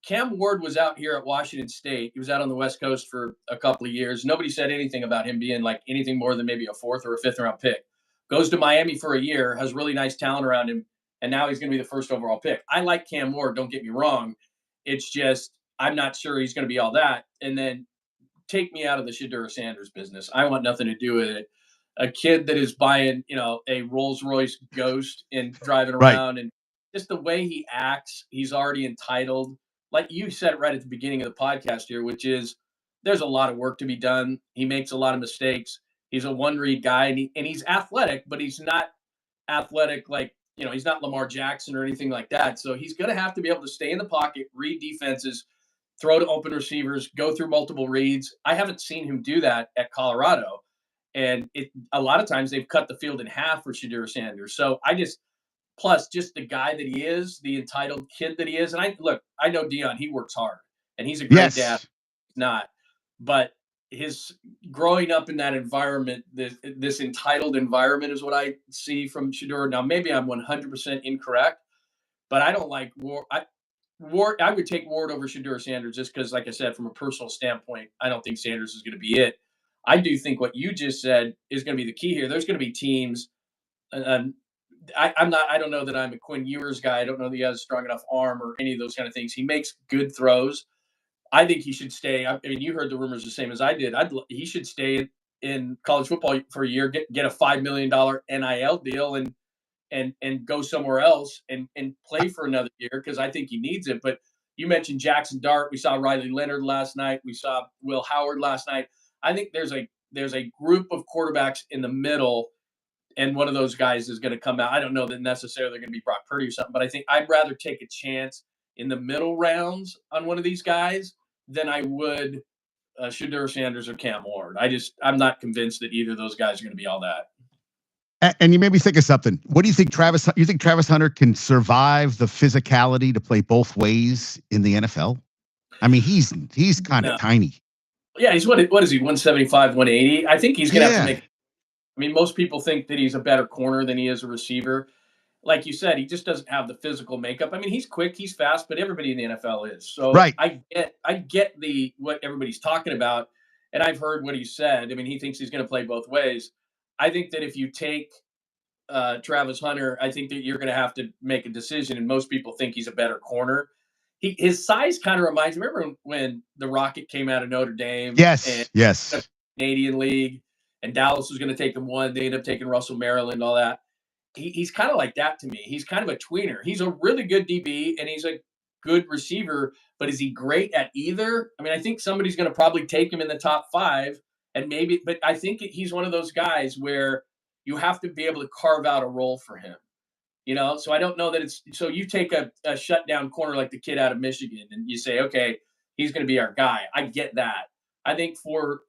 Cam Ward was out here at Washington State. He was out on the West Coast for a couple of years. Nobody said anything about him being like anything more than maybe a 4th or a 5th round pick. Goes to Miami for a year, has really nice talent around him, and now he's going to be the 1st overall pick. I like Cam Ward, don't get me wrong. It's just I'm not sure he's going to be all that. And then take me out of the Shedeur Sanders business. I want nothing to do with it. A kid that is buying, a Rolls-Royce Ghost and driving around, and just the way he acts, he's already entitled. Like you said right at the beginning of the podcast here, which is there's a lot of work to be done. He makes a lot of mistakes. He's a one-read guy, and he's athletic, but he's not athletic like, he's not Lamar Jackson or anything like that. So he's going to have to be able to stay in the pocket, read defenses, throw to open receivers, go through multiple reads. I haven't seen him do that at Colorado. And a lot of times they've cut the field in half for Shedeur Sanders. So plus just the guy that he is, the entitled kid that he is. And I know Deion, he works hard and he's a great dad. He's not, but his growing up in that environment, this entitled environment is what I see from Shedeur. Now, maybe I'm 100% incorrect, but I don't like Ward. I would take Ward over Shedeur Sanders just because, like I said, from a personal standpoint, I don't think Sanders is going to be it. I do think what you just said is going to be the key here. There's going to be teams. I don't know that I'm a Quinn Ewers guy. I don't know that he has a strong enough arm or any of those kind of things. He makes good throws. I think he should stay. I mean, you heard the rumors the same as I did. He should stay in college football for a year, get a $5 million NIL deal, and go somewhere else and play for another year because I think he needs it. But you mentioned Jackson Dart. We saw Riley Leonard last night. We saw Will Howard last night. I think there's a group of quarterbacks in the middle, and one of those guys is going to come out. I don't know that necessarily they're going to be Brock Purdy or something, but I think I'd rather take a chance in the middle rounds on one of these guys than I would Shedeur Sanders or Cam Ward. I'm not convinced that either of those guys are going to be all that. And you made me think of something. What do you think, Travis? You think Travis Hunter can survive the physicality to play both ways in the NFL? I mean, he's kind of tiny. Yeah, he's what is he? 175, 180. I think he's going to have to make. I mean, most people think that he's a better corner than he is a receiver. like you said, he just doesn't have the physical makeup. I mean, he's quick, he's fast, but everybody in the NFL is. So Right. I get the what everybody's talking about, and I've heard what he said. I mean, he thinks he's going to play both ways. I think that if you take Travis Hunter, I think that you're going to have to make a decision, and most people think he's a better corner. His size kind of reminds me. Remember when the Rocket came out of Notre Dame and Yes. the Yes. Canadian League, and Dallas was going to take him one. They ended up taking Russell Maryland, all that. He's kind of like that to me. He's kind of a tweener. He's a really good DB and he's a good receiver, but is he great at either? I mean, I think somebody's going to probably take him in the top 5 and maybe, but I think he's one of those guys where you have to be able to carve out a role for him. So I don't know that it's so you take a shutdown corner like the kid out of Michigan and you say, okay, he's going to be our guy. I get that. I think for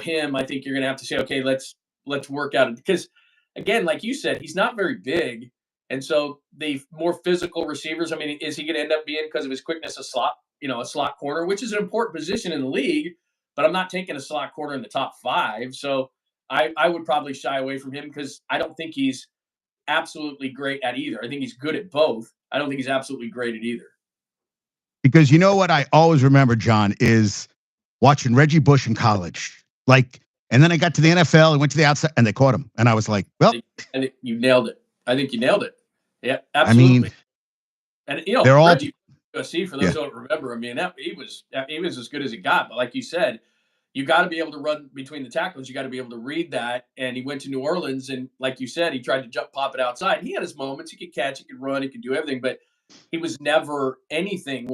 him, I think you're going to have to say, okay, let's work out because again, like you said, he's not very big, and so the more physical receivers. I mean, is he going to end up being because of his quickness a slot corner, which is an important position in the league? But I'm not taking a slot corner in the top 5, so I would probably shy away from him because I don't think he's absolutely great at either. I think he's good at both. I don't think he's absolutely great at either. Because you know what I always remember, John, is watching Reggie Bush in college. Like, and then I got to the NFL and went to the outside and they caught him. And I was like, well, I think you nailed it. I think you nailed it. Yeah, I mean, absolutely. And they're all, Reggie USC, for those yeah. who don't remember, I mean, he was as good as he got. But like you said, you got to be able to run between the tackles. You got to be able to read that. And he went to New Orleans, and like you said, he tried to pop it outside. He had his moments. He could catch, he could run, he could do everything, but he was never anything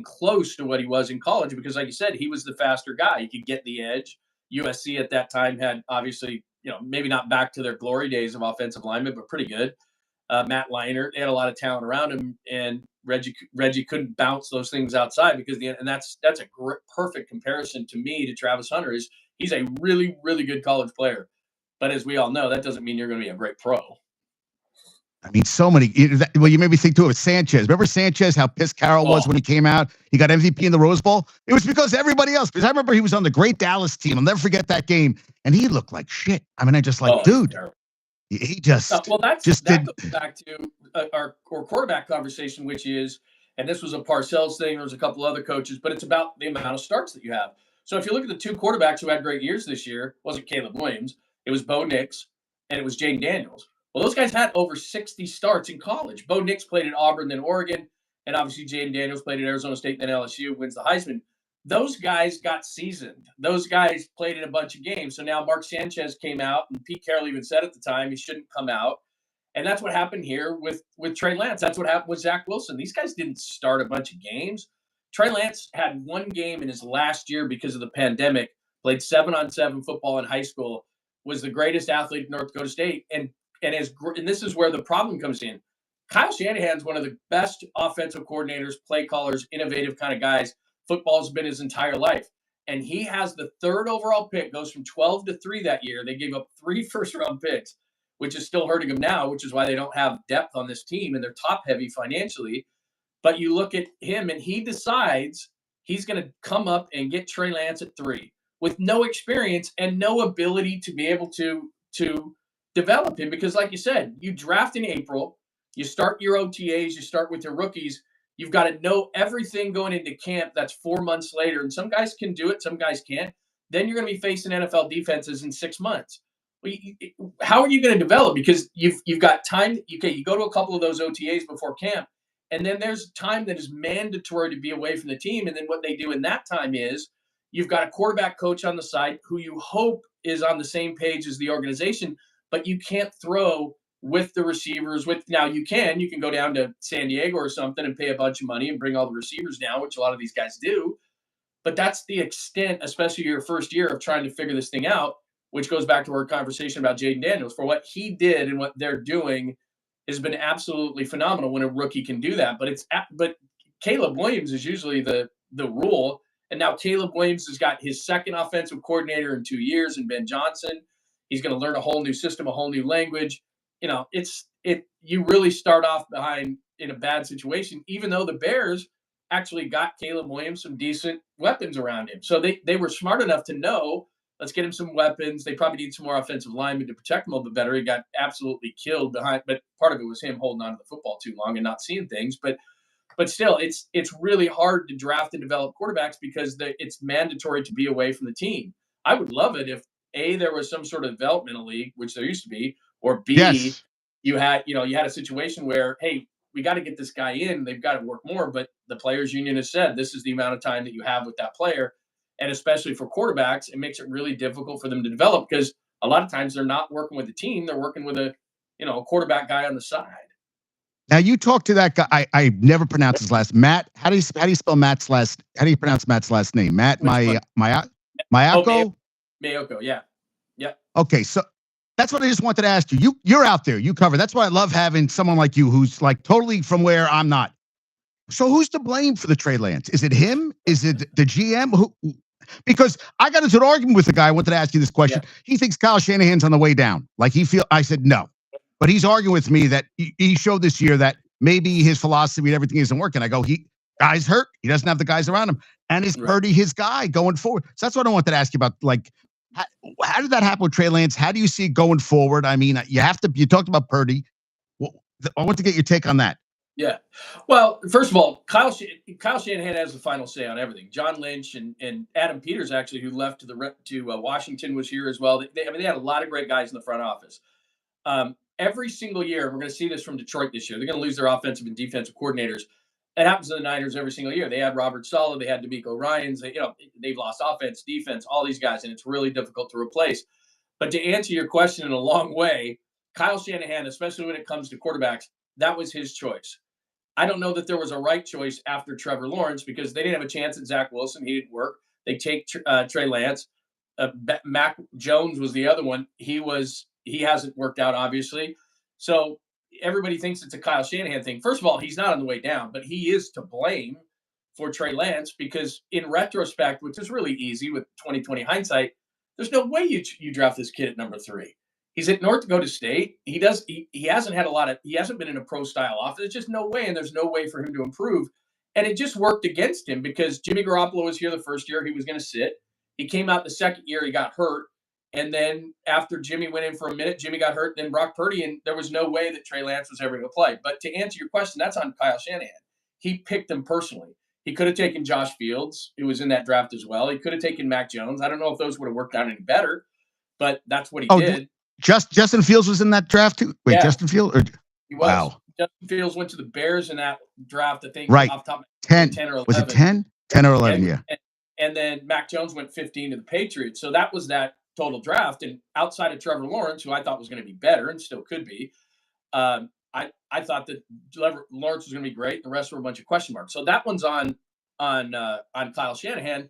close to what he was in college because, like you said, he was the faster guy. He could get the edge. USC at that time had obviously, maybe not back to their glory days of offensive linemen, but pretty good. Matt Leinart, they had a lot of talent around him, and Reggie couldn't bounce those things outside and that's a perfect comparison to me to Travis Hunter. He's a really really good college player, but as we all know, that doesn't mean you're going to be a great pro. I mean, so many. Well, you made me think too of Sanchez. Remember Sanchez, how pissed Carroll was when he came out? He got MVP in the Rose Bowl. It was because everybody else. Because I remember he was on the great Dallas team. I'll never forget that game. And he looked like shit. I mean, I just like, dude, he just well, that did. goes back to our quarterback conversation, which is, and this was a Parcells thing. There was a couple other coaches, but it's about the amount of starts that you have. So if you look at the 2 quarterbacks who had great years this year, it wasn't Caleb Williams, it was Bo Nix, and it was Jane Daniels. Well, those guys had over 60 starts in college. Bo Nix played at Auburn, then Oregon, and obviously Jane Daniels played at Arizona State, then LSU, wins the Heisman. Those guys got seasoned. Those guys played in a bunch of games. So now Mark Sanchez came out, and Pete Carroll even said at the time he shouldn't come out. And that's what happened here with Trey Lance. That's what happened with Zach Wilson. These guys didn't start a bunch of games. Trey Lance had 1 game in his last year because of the pandemic, played 7-on-7 football in high school, was the greatest athlete at North Dakota State. And this is where the problem comes in. Kyle Shanahan's one of the best offensive coordinators, play callers, innovative kind of guys. Football's been his entire life. And he has the 3rd overall pick, goes from 12 to 3 that year. They gave up 3 first-round picks, which is still hurting them now, which is why they don't have depth on this team and they're top-heavy financially. But you look at him and he decides he's going to come up and get Trey Lance at 3 with no experience and no ability to be able to develop him because, like you said, you draft in April, you start your OTAs, you start with your rookies. You've got to know everything going into camp. That's 4 months later, and some guys can do it, some guys can't. Then you're going to be facing NFL defenses in 6 months. How are you going to develop? Because you've got time. Okay, you go to a couple of those OTAs before camp, and then there's time that is mandatory to be away from the team. And then what they do in that time is you've got a quarterback coach on the side who you hope is on the same page as the organization, but you can't throw with the receivers. Now you can go down to San Diego or something and pay a bunch of money and bring all the receivers down, which a lot of these guys do. But that's the extent, especially your first year of trying to figure this thing out, which goes back to our conversation about Jaden Daniels. For what he did and what they're doing has been absolutely phenomenal when a rookie can do that. But Caleb Williams is usually the rule. And now Caleb Williams has got his second offensive coordinator in 2 years in Ben Johnson. He's going to learn a whole new system, a whole new language. You really start off behind in a bad situation, even though the Bears actually got Caleb Williams some decent weapons around him. So they were smart enough to know Let's get him some weapons. They probably need some more offensive linemen to protect him a little bit better. He got absolutely killed behind, but part of it was him holding on to the football too long and not seeing things. But still, it's really hard to draft and develop quarterbacks because it's mandatory to be away from the team. I would love it if A, there was some sort of developmental league, which there used to be, or B, Yes. you had a situation where, hey, we got to get this guy in. They've got to work more, but the players union has said this is the amount of time that you have with that player, and especially for quarterbacks, it makes it really difficult for them to develop because a lot of times they're not working with the team; they're working with a quarterback guy on the side. Now you talk to that guy. I never pronounce his last. Matt. How do you spell Matt's last? How do you pronounce Matt's last name? Matt Which one? Oh, Mayako. Mayoko, yeah, yeah, Okay, so that's what I just wanted to ask you. You're out there. You cover. That's why I love having someone like you who's like totally from where I'm not. So who's to blame for the Trey Lance? Is it him? Is it the GM? Who? Because I got into an argument with the guy. I wanted to ask you this question. yeah, He thinks Kyle Shanahan's on the way down. Like he feel. I said no, but he's arguing with me that he showed this year that maybe his philosophy and everything isn't working. I go, guy's hurt. He doesn't have the guys around him, and is right. Purdy his guy going forward? So that's what I wanted to ask you about. Like, how, how did that happen with Trey Lance? How do you see it going forward? I mean, you have to. You talked about Purdy. Well, I want to get your take on that. Yeah. Well, first of all, Kyle Shanahan has the final say on everything. John Lynch and Adam Peters, actually, who left to Washington, was here as well. I mean, they had a lot of great guys in the front office. Every single year, we're going to see this from Detroit this year. They're going to lose their offensive and defensive coordinators. It happens to the Niners every single year. They had Robert Saleh, they had DeMeco Ryans. They've lost offense, defense, all these guys, and it's really difficult to replace. But to answer your question in a long way, Kyle Shanahan, especially when it comes to quarterbacks, that was his choice. I don't know that there was a right choice after Trevor Lawrence because they didn't have a chance at Zach Wilson. He didn't work. They take Trey Lance. Mac Jones was the other one. He hasn't worked out, obviously. So everybody thinks it's a Kyle Shanahan thing. First of all, he's not on the way down, but he is to blame for Trey Lance because in retrospect, which is really easy with 2020 hindsight, there's no way you draft this kid at number 3. He's at North Dakota State. He hasn't had he hasn't been in a pro style offense. There's just no way, and there's no way for him to improve. And it just worked against him because Jimmy Garoppolo was here the first year. He was going to sit. He came out the second year. He got hurt. And then after Jimmy went in for a minute, Jimmy got hurt. Then Brock Purdy, and there was no way that Trey Lance was ever going to play. But to answer your question, that's on Kyle Shanahan. He picked him personally. He could have taken Josh Fields, who was in that draft as well. He could have taken Mac Jones. I don't know if those would have worked out any better, but that's what he Oh, did. Justin Fields was in that draft too. Wait, Yeah, Justin Fields? he was. Wow. Justin Fields went to the Bears in that draft, I think, Right. off the top of 10. 10 or 11. Was it 10? 10 or 11, yeah. And then Mac Jones went 15 to the Patriots. So that was that total draft. And outside of Trevor Lawrence, who I thought was going to be better and still could be, I thought that Lawrence was going to be great. The rest were a bunch of question marks. So that one's on Kyle Shanahan.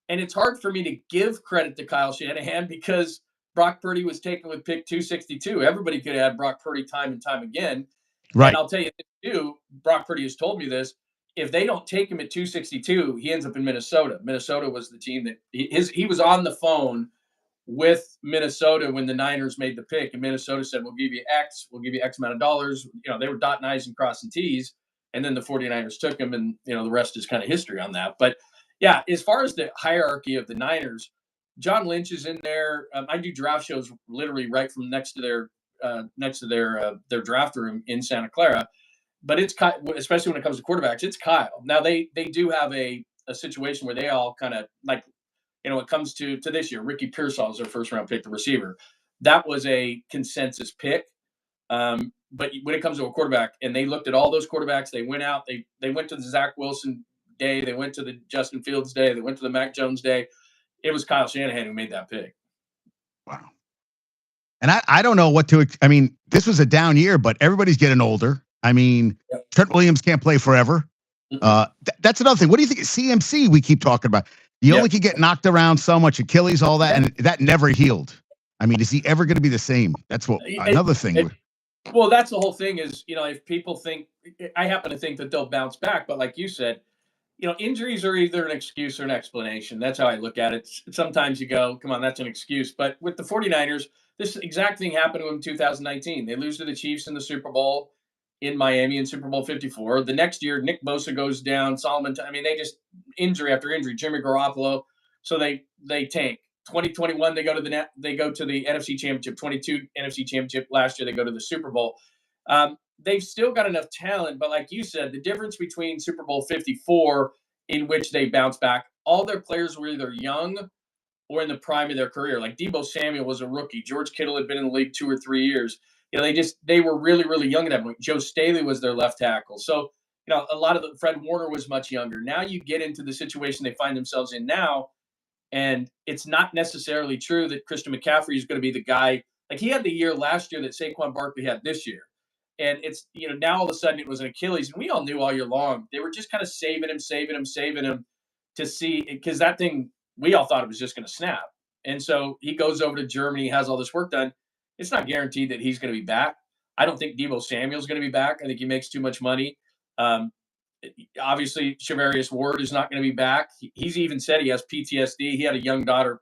And it's hard for me to give credit to Kyle Shanahan because Brock Purdy was taken with pick 262. Everybody could have had Brock Purdy time and time again. Right. And I'll tell you this too, Brock Purdy has told me this. If they don't take him at 262, he ends up in Minnesota. Minnesota was the team that he was on the phone with Minnesota when the Niners made the pick, and Minnesota said, we'll give you X amount of dollars. They were dotting I's and crossing T's, and then the 49ers took him, and the rest is kind of history on that. But yeah, as far as the hierarchy of the Niners, John Lynch is in there. I do draft shows literally right from next to their draft room in Santa Clara. But it's especially when it comes to quarterbacks, it's Kyle. Now they do have a situation where they all kind of like, it comes to this year, Ricky Pearsall is their first round pick, the receiver. That was a consensus pick. But when it comes to a quarterback, and they looked at all those quarterbacks, they went out, they went to the Zach Wilson day, they went to the Justin Fields day, they went to the Mac Jones day. It was Kyle Shanahan who made that pick. Wow. And I don't know what to. I mean, this was a down year, but everybody's getting older. I mean, yep. Trent Williams can't play forever. That's another thing. What do you think? CMC, we keep talking about. You only can get knocked around so much, Achilles, all that, and that never healed. I mean, is he ever going to be the same? That's what another thing. Well, that's the whole thing is, if people think, I happen to think that they'll bounce back, but like you said, injuries are either an excuse or an explanation. That's how I look at it. Sometimes you go, come on, that's an excuse. But with the 49ers, this exact thing happened to them in 2019. They lose to the Chiefs in the Super Bowl in Miami in Super Bowl 54. The next year, Nick Bosa goes down. Solomon, they just injury after injury. Jimmy Garoppolo. So they tank. 2021 they go to the NFC Championship. 22 NFC Championship last year. They go to the Super Bowl. They've still got enough talent, but like you said, the difference between Super Bowl 54, in which they bounced back, all their players were either young or in the prime of their career. Like Deebo Samuel was a rookie. George Kittle had been in the league 2 or 3 years. They were really, really young at that point. Joe Staley was their left tackle. So, a lot of Fred Warner was much younger. Now you get into the situation they find themselves in now, and it's not necessarily true that Christian McCaffrey is going to be the guy. Like he had the year last year that Saquon Barkley had this year. And it's, now all of a sudden it was an Achilles. And we all knew all year long. They were just kind of saving him to see, because that thing, we all thought it was just going to snap. And so he goes over to Germany, has all this work done. It's not guaranteed that he's going to be back. I don't think Deebo Samuel's going to be back. I think he makes too much money. Obviously, Charvarius Ward is not going to be back. He's even said he has PTSD. He had a young daughter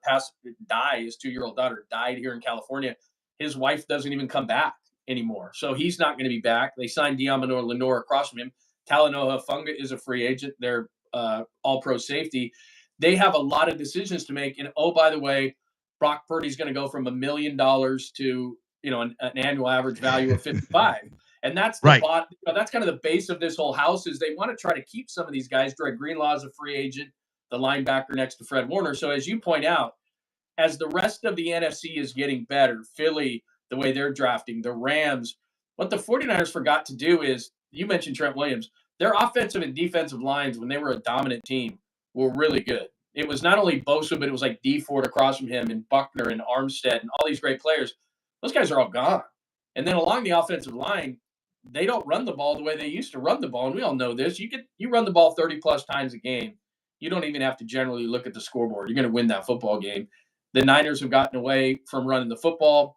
die. His 2-year-old daughter died here in California. His wife doesn't even come back anymore. So he's not going to be back. They signed Diamonor Lenore across from him. Talanoa Funga is a free agent. They're all-pro safety. They have a lot of decisions to make. And, oh, by the way, Brock Purdy's going to go from $1 million to, an annual average value of 55. And that's Right. That's kind of the base of this whole house is they want to try to keep some of these guys. Dre Greenlaw is a free agent, the linebacker next to Fred Warner. So as you point out, as the rest of the NFC is getting better, Philly, the way they're drafting, the Rams, what the 49ers forgot to do is, you mentioned Trent Williams, their offensive and defensive lines, when they were a dominant team, were really good. It was not only Bosa, but it was like D Ford across from him and Buckner and Armstead and all these great players. Those guys are all gone. And then along the offensive line, they don't run the ball the way they used to run the ball. And we all know this. You run the ball 30 plus times a game. You don't even have to generally look at the scoreboard. You're going to win that football game. The Niners have gotten away from running the football.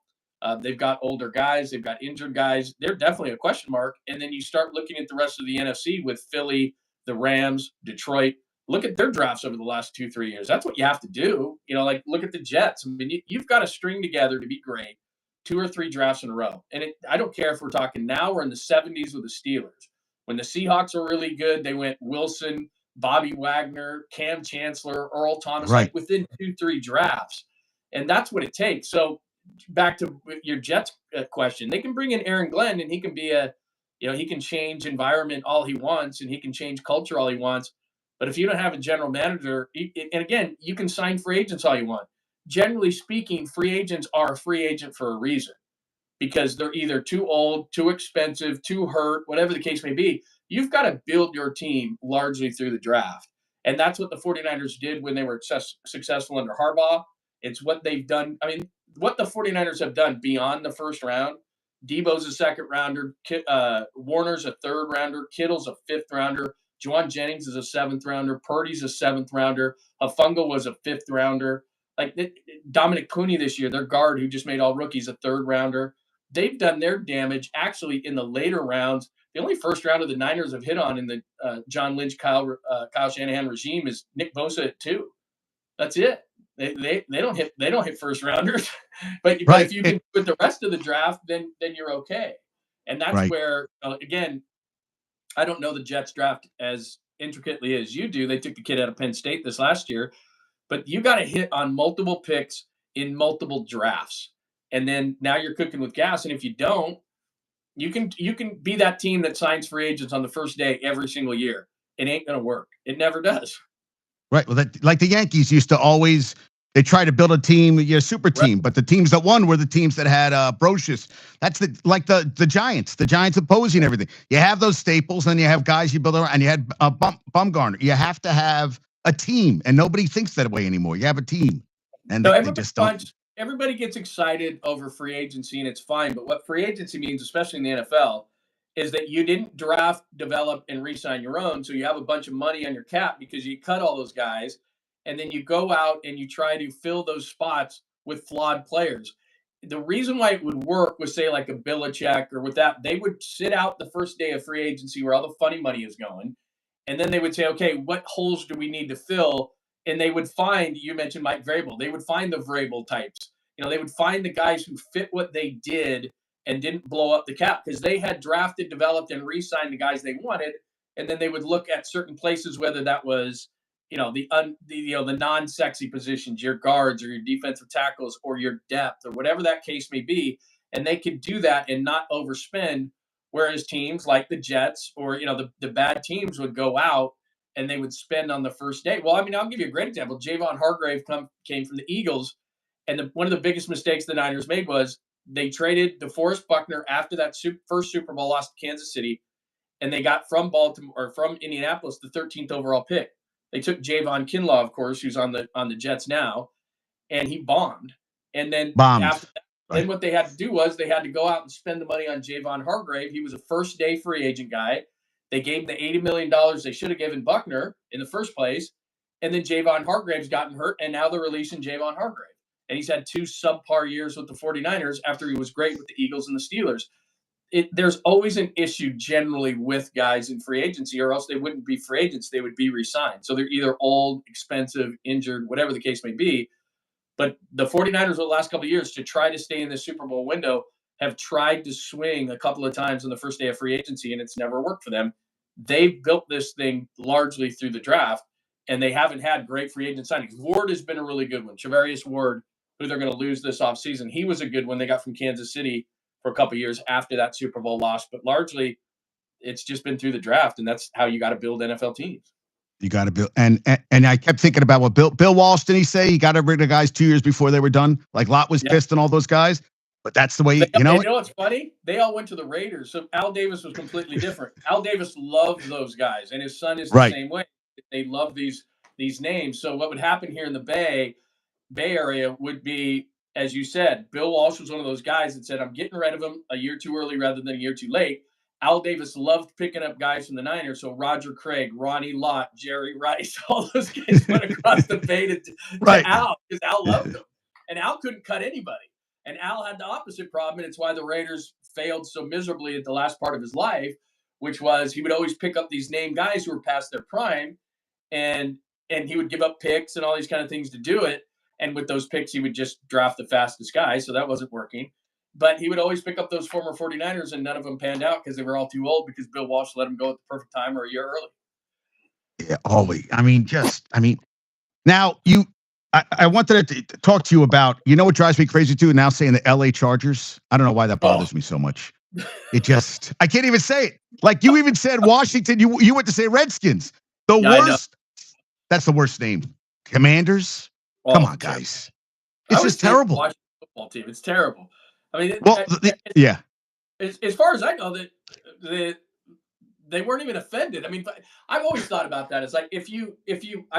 They've got older guys. They've got injured guys. They're definitely a question mark. And then you start looking at the rest of the NFC with Philly, the Rams, Detroit. Look at their drafts over the last 2-3 years. That's what you have to do. Look at the Jets. I mean, you've got to string together to be great 2 or 3 drafts in a row. And I don't care if we're talking now or in the 70s with the Steelers. When the Seahawks are really good, they went Wilson, Bobby Wagner, Cam Chancellor, Earl Thomas, right, like within 2-3 drafts. And that's what it takes. So back to your Jets question, they can bring in Aaron Glenn and he can be he can change environment all he wants and he can change culture all he wants. But if you don't have a general manager, and again, you can sign free agents all you want. Generally speaking, free agents are a free agent for a reason because they're either too old, too expensive, too hurt, whatever the case may be. You've got to build your team largely through the draft. And that's what the 49ers did when they were successful under Harbaugh. It's what they've done. I mean, what the 49ers have done beyond the first round. Debo's a second rounder. Warner's a third rounder. Kittle's a fifth rounder. Juwan Jennings is a seventh rounder. Purdy's a seventh rounder. Hufanga was a fifth rounder. Like Dominic Cooney this year, their guard who just made all rookies, a third rounder. They've done their damage actually in the later rounds. The only first rounder the Niners have hit on in the John Lynch, Kyle Shanahan regime is Nick Bosa at 2. That's it. They don't hit first rounders, but if you can with the rest of the draft, then you're okay. And that's where again, I don't know the Jets draft as intricately as you do. They took the kid out of Penn State this last year, but you got to hit on multiple picks in multiple drafts, and then now you're cooking with gas. And if you don't, you can be that team that signs free agents on the first day every single year. It ain't gonna work. It never does. Right. Well, that like the Yankees used to always, they try to build a team, super team, but the teams that won were the teams that had Brocious. That's the Giants. The Giants opposing everything. You have those staples, and you have guys you build around, and you had Bumgarner. You have to have a team, and nobody thinks that way anymore. You have a team, and they just don't. Everybody gets excited over free agency, and it's fine. But what free agency means, especially in the NFL, is that you didn't draft, develop, and re-sign your own. So you have a bunch of money on your cap because you cut all those guys, and then you go out and you try to fill those spots with flawed players. The reason why it would work with, say, like a Belichick or with that, they would sit out the first day of free agency where all the funny money is going, and then they would say, okay, what holes do we need to fill? And they would find, you mentioned Mike Vrabel, they would find the Vrabel types. They would find the guys who fit what they did and didn't blow up the cap because they had drafted, developed, and re-signed the guys they wanted. And then they would look at certain places, whether that was, the non-sexy positions, your guards or your defensive tackles or your depth or whatever that case may be, and they could do that and not overspend. Whereas teams like the Jets or the bad teams would go out and they would spend on the first day. Well, I mean, I'll give you a great example. Javon Hargrave came from the Eagles, and one of the biggest mistakes the Niners made was they traded DeForest Buckner after that first Super Bowl loss to Kansas City, and they got from Baltimore or from Indianapolis the 13th overall pick. They took Javon Kinlaw, of course, who's on the Jets now, and he bombed. And then Bombed. after that, then what they had to do was they had to go out and spend the money on Javon Hargrave. He was a first day free agent guy. They gave him the $80 million they should have given Buckner in the first place. And then Javon Hargrave's gotten hurt, and now they're releasing Javon Hargrave. And he's had 2 subpar years with the 49ers after he was great with the Eagles and the Steelers. There's always an issue generally with guys in free agency, or else they wouldn't be free agents. They would be re-signed. So they're either old, expensive, injured, whatever the case may be. But the 49ers over the last couple of years, to try to stay in the Super Bowl window, have tried to swing a couple of times on the first day of free agency, and it's never worked for them. They've built this thing largely through the draft, and they haven't had great free agent signings. Ward has been a really good one. Charvarius Ward, who they're going to lose this offseason, he was a good one they got from Kansas City for a couple of years after that Super Bowl loss. But largely, it's just been through the draft, and that's how you got to build NFL teams. You got to build, and I kept thinking about what Bill Walsh, didn't he say he got rid of guys 2 years before they were done? Like Lott was pissed and all those guys, but that's the way you know what's funny? They all went to the Raiders, so Al Davis was completely different. Al Davis loved those guys, and his son is the same way. They love these names. So what would happen here in the Bay Area would be, as you said, Bill Walsh was one of those guys that said, I'm getting rid of him a year too early rather than a year too late. Al Davis loved picking up guys from the Niners. So Roger Craig, Ronnie Lott, Jerry Rice, all those guys went across the bay to Al, because Al loved them. And Al couldn't cut anybody. And Al had the opposite problem. And it's why the Raiders failed so miserably at the last part of his life, which was he would always pick up these name guys who were past their prime. And he would give up picks and all these kind of things to do it. And with those picks, he would just draft the fastest guy. So that wasn't working. But he would always pick up those former 49ers, and none of them panned out because they were all too old, because Bill Walsh let them go at the perfect time or a year early. Yeah, always. Now I wanted to talk to you about, what drives me crazy too, now saying the LA Chargers. I don't know why that bothers me so much. I can't even say it. Like you even said Washington, you went to say Redskins. The worst. That's the worst name. Commanders. Come on, guys. It's just terrible. Washington football team. It's terrible. I mean, as far as I know, that they weren't even offended. I mean, I've always thought about that. It's like if you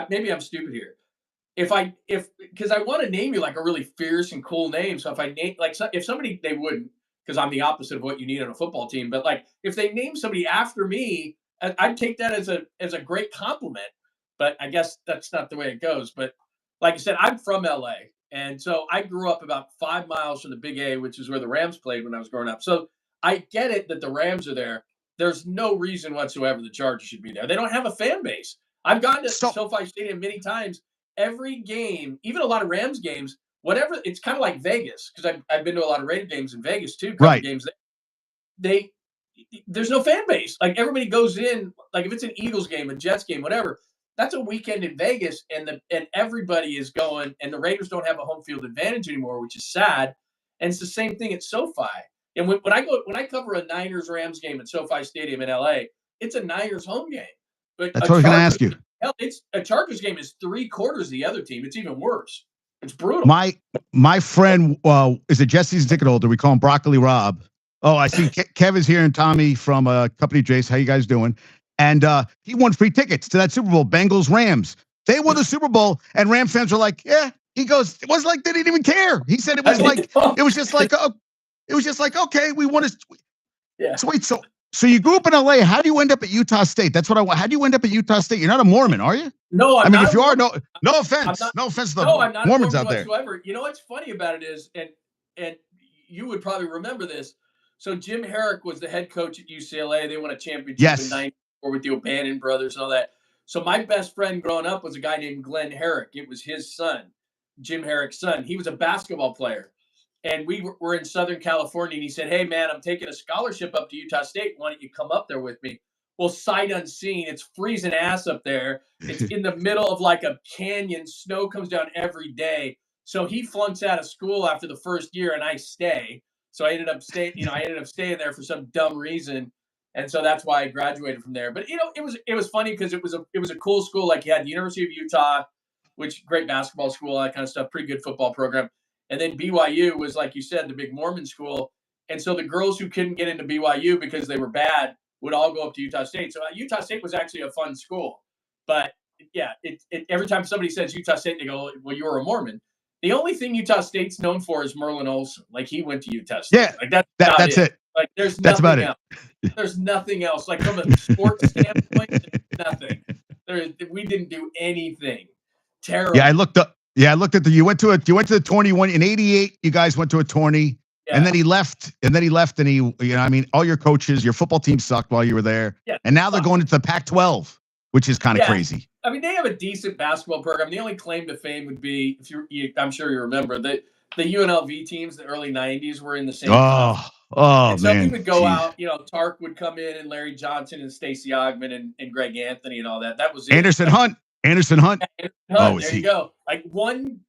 maybe I'm stupid here. Because I want to name you like a really fierce and cool name. So if I name if somebody, they wouldn't, because I'm the opposite of what you need on a football team. But like if they name somebody after me, I'd take that as a great compliment. But I guess that's not the way it goes. But like I said, I'm from LA. And so I grew up about 5 miles from the Big A, which is where the Rams played when I was growing up. So I get it that the Rams are there. There's no reason whatsoever the Chargers should be there. They don't have a fan base. I've gone to SoFi Stadium many times. Every game, even a lot of Rams games, whatever, it's kind of like Vegas, because I've been to a lot of Raider games in Vegas too. Games there. There's no fan base. Like everybody goes in, like if it's an Eagles game, a Jets game, whatever. That's a weekend in Vegas, and everybody is going, and the Raiders don't have a home field advantage anymore, which is sad. And it's the same thing at SoFi. And when I cover a Niners Rams game at SoFi Stadium in LA, it's a Niners home game. But that's what I was going to ask you. Hell, a Chargers game is 3/4 the other team. It's even worse. It's brutal. My friend is a Jesse's ticket holder. We call him Broccoli Rob. Oh, I see Kevin's here and Tommy from Company Jace. How you guys doing? And he won free tickets to that Super Bowl, Bengals Rams. They won the Super Bowl, and Ram fans were like, "Yeah." He goes, "It was like they didn't even care." He said it was just like okay, we won. So wait, so you grew up in LA. How do you end up at Utah State? That's what I want. How do you end up at Utah State? You're not a Mormon, are you? No, I mean, if you are, no offense, no offense to the Mormons out there. Whatsoever. You know what's funny about it is, and you would probably remember this. So Jim Herrick was the head coach at UCLA. They won a championship in '94 with the O'Bannon brothers and all that. So my best friend growing up was a guy named Glenn Herrick. It was his son, Jim Herrick's son. He was a basketball player. And we were in Southern California, and he said, "Hey, man, I'm taking a scholarship up to Utah State. Why don't you come up there with me?" Well, sight unseen, it's freezing ass up there. It's in the middle of like a canyon. Snow comes down every day. So he flunks out of school after the first year, and I stay. So I ended up staying. I ended up staying there for some dumb reason, and so that's why I graduated from there. But it was funny because it was a cool school. Like you had the University of Utah, which great basketball school, that kind of stuff, pretty good football program, and then BYU was like you said, the big Mormon school, and so the girls who couldn't get into BYU because they were bad would all go up to Utah State. So Utah State was actually a fun school. But yeah, every time somebody says Utah State, they go, well, you're a Mormon. The only thing Utah State's known for is Merlin Olsen. Like he went to Utah State. Yeah, like that's it. Like there's That's nothing about else. it. There's nothing else. Like from a sports standpoint, there's nothing. We didn't do anything. Terrible. Yeah, I looked up. Yeah, I looked at you went to the 21 in 88. You guys went to a 20. Yeah. And then he left, and I mean, all your coaches, your football team sucked while you were there. Yeah, and now they're going into the Pac-12, which is kind of crazy. I mean, they have a decent basketball program. The only claim to fame would be, I'm sure you remember, that the UNLV teams, the early 90s, were in the same conference. And so man. We would go out, Tark would come in, and Larry Johnson and Stacey Ogman and Greg Anthony and all that. That was it. Anderson Hunt. There you go. Like one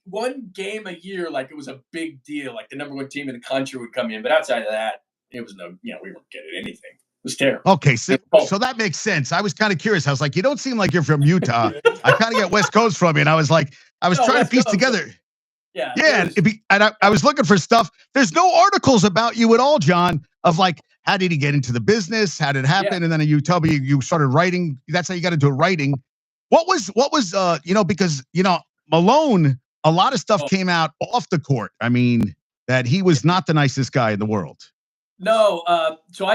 game a year, like it was a big deal. Like the number one team in the country would come in. But outside of that, it was we weren't getting anything. It was terrible. Okay, so that makes sense. I was kind of curious. I was like, you don't seem like you're from Utah. I kind of get West Coast from you. And I was like, trying to piece together. Yeah. And I was looking for stuff. There's no articles about you at all, John, of like, how did he get into the business? How did it happen? Yeah. And then you tell me you started writing. That's how you got into writing. What was because Malone, a lot of stuff came out off the court. I mean, that he was not the nicest guy in the world. No. So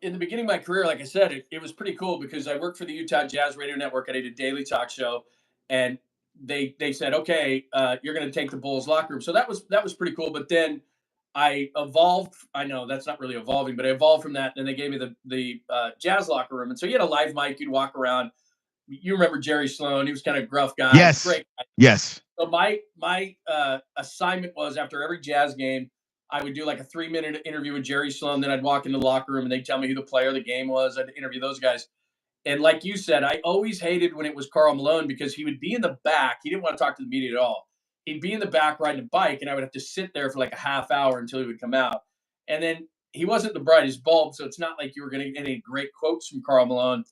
in the beginning of my career, like I said, it was pretty cool because I worked for the Utah Jazz Radio Network. I did a daily talk show, and they said, okay, you're going to take the Bulls locker room. So that was pretty cool. But then I evolved. I know that's not really evolving, but I evolved from that. And they gave me the Jazz locker room. And so you had a live mic. You'd walk around. You remember Jerry Sloan? He was kind of a gruff guy. Yes. Great guy. Yes. So my assignment was after every Jazz game, I would do like a 3-minute interview with Jerry Sloan. Then I'd walk into the locker room and they'd tell me who the player of the game was. I'd interview those guys. And like you said, I always hated when it was Karl Malone because he would be in the back. He didn't want to talk to the media at all. He'd be in the back riding a bike, and I would have to sit there for like a half hour until he would come out. And then he wasn't the brightest bulb, so it's not like you were going to get any great quotes from Karl Malone.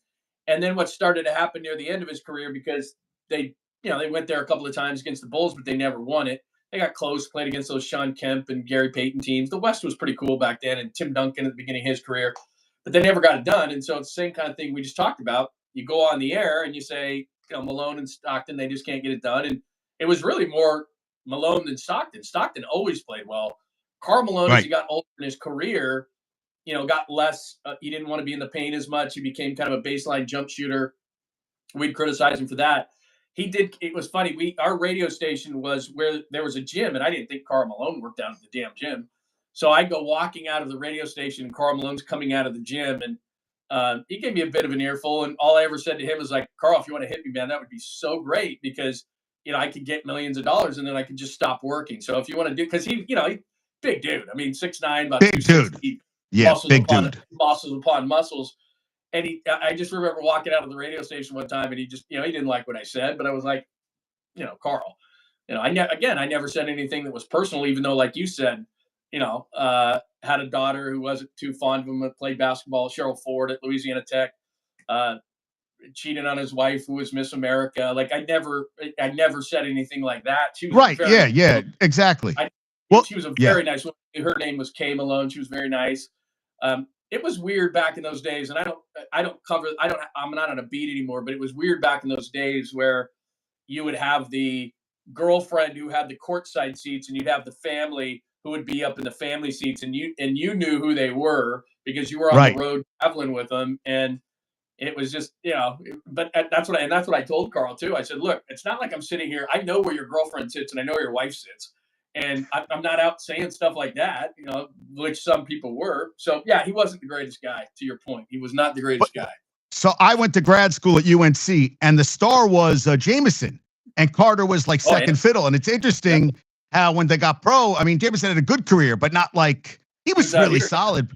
And then what started to happen near the end of his career, because they went there a couple of times against the Bulls, but they never won it. They got close, played against those Sean Kemp and Gary Payton teams. The West was pretty cool back then, and Tim Duncan at the beginning of his career, but they never got it done. And so it's the same kind of thing we just talked about. You go on the air and you say, Malone and Stockton, they just can't get it done. And it was really more Malone than Stockton. Stockton always played well. Karl Malone, as he got older in his career, got less. He didn't want to be in the paint as much. He became kind of a baseline jump shooter. We'd criticize him for that. He did. It was funny. Our radio station was where there was a gym, and I didn't think Karl Malone worked down at the damn gym. So I go walking out of the radio station, and Karl Malone's coming out of the gym, and he gave me a bit of an earful. And all I ever said to him was like, "Karl, if you want to hit me, man, that would be so great because I could get millions of dollars, and then I could just stop working. So if you want to do, because he big dude. I mean, 6'9", about big dude. Yeah, big dude. Muscles upon muscles. And I just remember walking out of the radio station one time, and he just, he didn't like what I said, but I was like, Karl, I never said anything that was personal, even though, like you said, had a daughter who wasn't too fond of him, that played basketball, Cheryl Ford at Louisiana Tech, cheated on his wife who was Miss America. Like I never said anything like that. She was right. Yeah, exactly. She was a very nice woman. Her name was Kay Malone. She was very nice. It was weird back in those days, and I'm not on a beat anymore, but it was weird back in those days where you would have the girlfriend who had the courtside seats, and you'd have the family who would be up in the family seats, and you knew who they were because you were on the road traveling with them, and it was just, but that's what I told Karl too. I said, look, it's not like I'm sitting here. I know where your girlfriend sits, and I know where your wife sits. And I'm not out saying stuff like that, which some people were. So, yeah, he wasn't the greatest guy, to your point. He was not the greatest guy. So I went to grad school at UNC, and the star was Jameson, and Carter was like second fiddle. And it's interesting how when they got pro, I mean, Jameson had a good career, but not like he was really solid.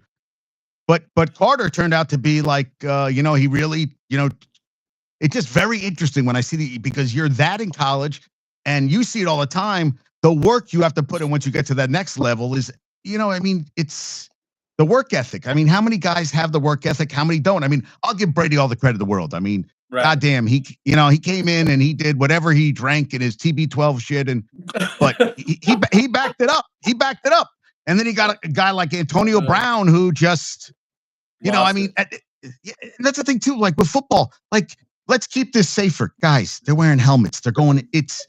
But Carter turned out to be like, he really, it's just very interesting when I see because you're that in college and you see it all the time. The work you have to put in once you get to that next level is, it's the work ethic. I mean, how many guys have the work ethic? How many don't? I mean, I'll give Brady all the credit in the world. I mean, Right. goddamn, he came in and he did whatever he drank in his TB12 shit, but he backed it up. He backed it up, and then he got a guy like Antonio Brown who just, and that's the thing too. Like with football, like let's keep this safer, guys. They're wearing helmets. They're going. It's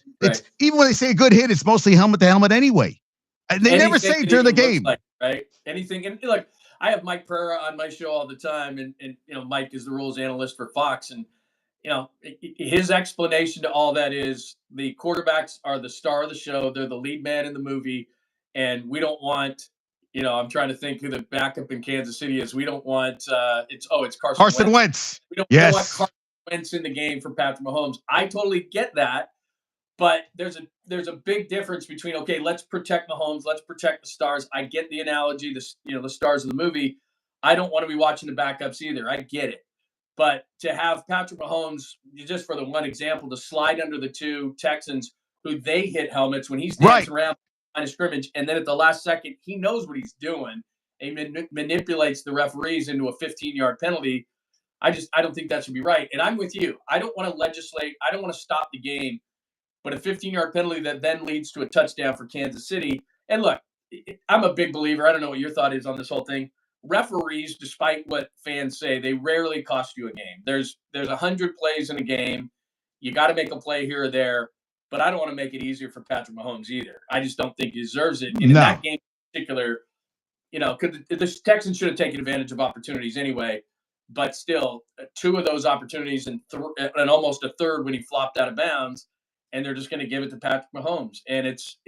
even when they say a good hit, it's mostly helmet to helmet anyway. And they never say during the game, right? Anything. And like I have Mike Pereira on my show all the time, and Mike is the rules analyst for Fox, and his explanation to all that is the quarterbacks are the star of the show. They're the lead man in the movie, and we don't want. I'm trying to think who the backup in Kansas City is. We don't want it's Carson Wentz. We don't want Carson Wentz in the game for Patrick Mahomes. I totally get that, but there's a big difference between let's protect Mahomes, let's protect the stars. I get the analogy, the stars of the movie. I don't want to be watching the backups either. I get it. But to have Patrick Mahomes, just for the one example, to slide under the two Texans who they hit helmets when he's dancing around line of scrimmage, and then at the last second, he knows what he's doing and manipulates the referees into a 15-yard penalty. I don't think that should be right. And I'm with you. I don't want to legislate. I don't want to stop the game. But a 15-yard penalty that then leads to a touchdown for Kansas City. And look, I'm a big believer. I don't know what your thought is on this whole thing. Referees, despite what fans say, they rarely cost you a game. There's 100 plays in a game. You got to make a play here or there. But I don't want to make it easier for Patrick Mahomes either. I just don't think he deserves it. And in that game in particular, the Texans should have taken advantage of opportunities anyway. But still, two of those opportunities and almost a third when he flopped out of bounds, and they're just going to give it to Patrick Mahomes. And it's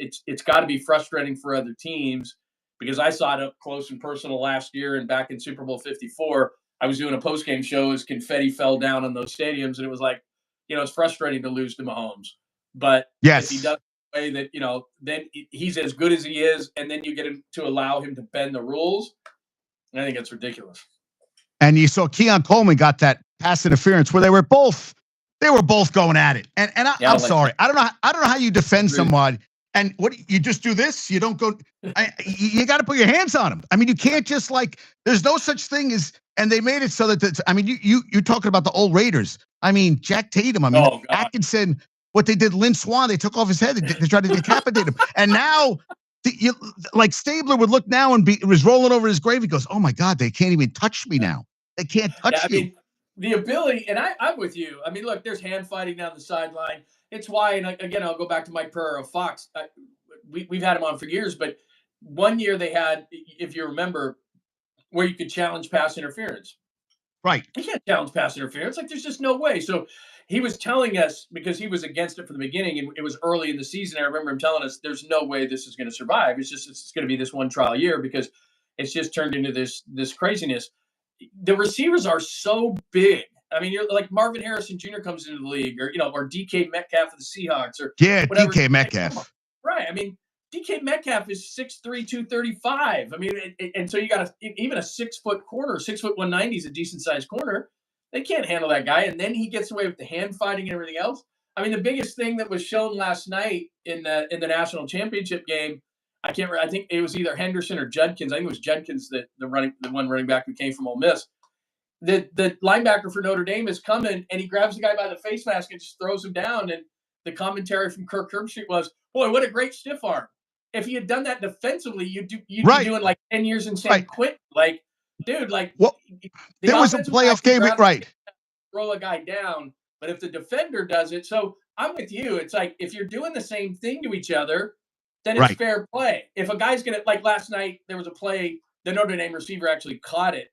got to be frustrating for other teams because I saw it up close and personal last year and back in Super Bowl 54. I was doing a post-game show as confetti fell down on those stadiums, and it was like, it's frustrating to lose to Mahomes. But if he does the way that, then he's as good as he is, and then you get him to allow him to bend the rules, I think it's ridiculous. And you saw Keon Coleman got that pass interference where they were both going at it. And I'm sorry. I don't know how you defend someone. And what you just do this? You don't go. You got to put your hands on him. I mean, you can't just there's no such thing as. And they made it so that you're talking about the old Raiders. I mean, Jack Tatum. I mean, Atkinson. What they did, Lynn Swann, they took off his head. They tried to decapitate him. And now, Stabler would look now and was rolling over his grave. He goes, "Oh my God, they can't even touch me now. They can't touch you." Mean, the ability, and I'm with you. I mean, look, there's hand fighting down the sideline. It's why, and again, I'll go back to Mike Pereira of Fox. We've had him on for years, but one year they had, if you remember, where you could challenge pass interference. Right. You can't challenge pass interference. There's just no way. So he was telling us, because he was against it from the beginning, and it was early in the season. I remember him telling us, "There's no way this is going to survive. It's going to be this one trial year because it's just turned into this craziness." The receivers are so big. I mean, you're like Marvin Harrison Jr. comes into the league, or DK Metcalf of the Seahawks, or whatever. DK Metcalf. Right. I mean, DK Metcalf is 6'3", 235. I mean, and so you got even a 6 foot corner, 6 foot 190 is a decent sized corner. They can't handle that guy, and then he gets away with the hand fighting and everything else. I mean, the biggest thing that was shown last night in the national championship game, I can't remember. I think it was either Henderson or Judkins. I think it was Judkins, the one running back who came from Ole Miss. The linebacker for Notre Dame is coming, and he grabs the guy by the face mask and just throws him down. And the commentary from Kirk Herbstreit was, "Boy, what a great stiff arm." If he had done that defensively, you'd be doing 10 years in San Quentin. Dude, there was a playoff game, right? Throw a guy down, but if the defender does it, so I'm with you. It's like if you're doing the same thing to each other, then it's fair play. If a guy's gonna, like last night, there was a play, the Notre Dame receiver actually caught it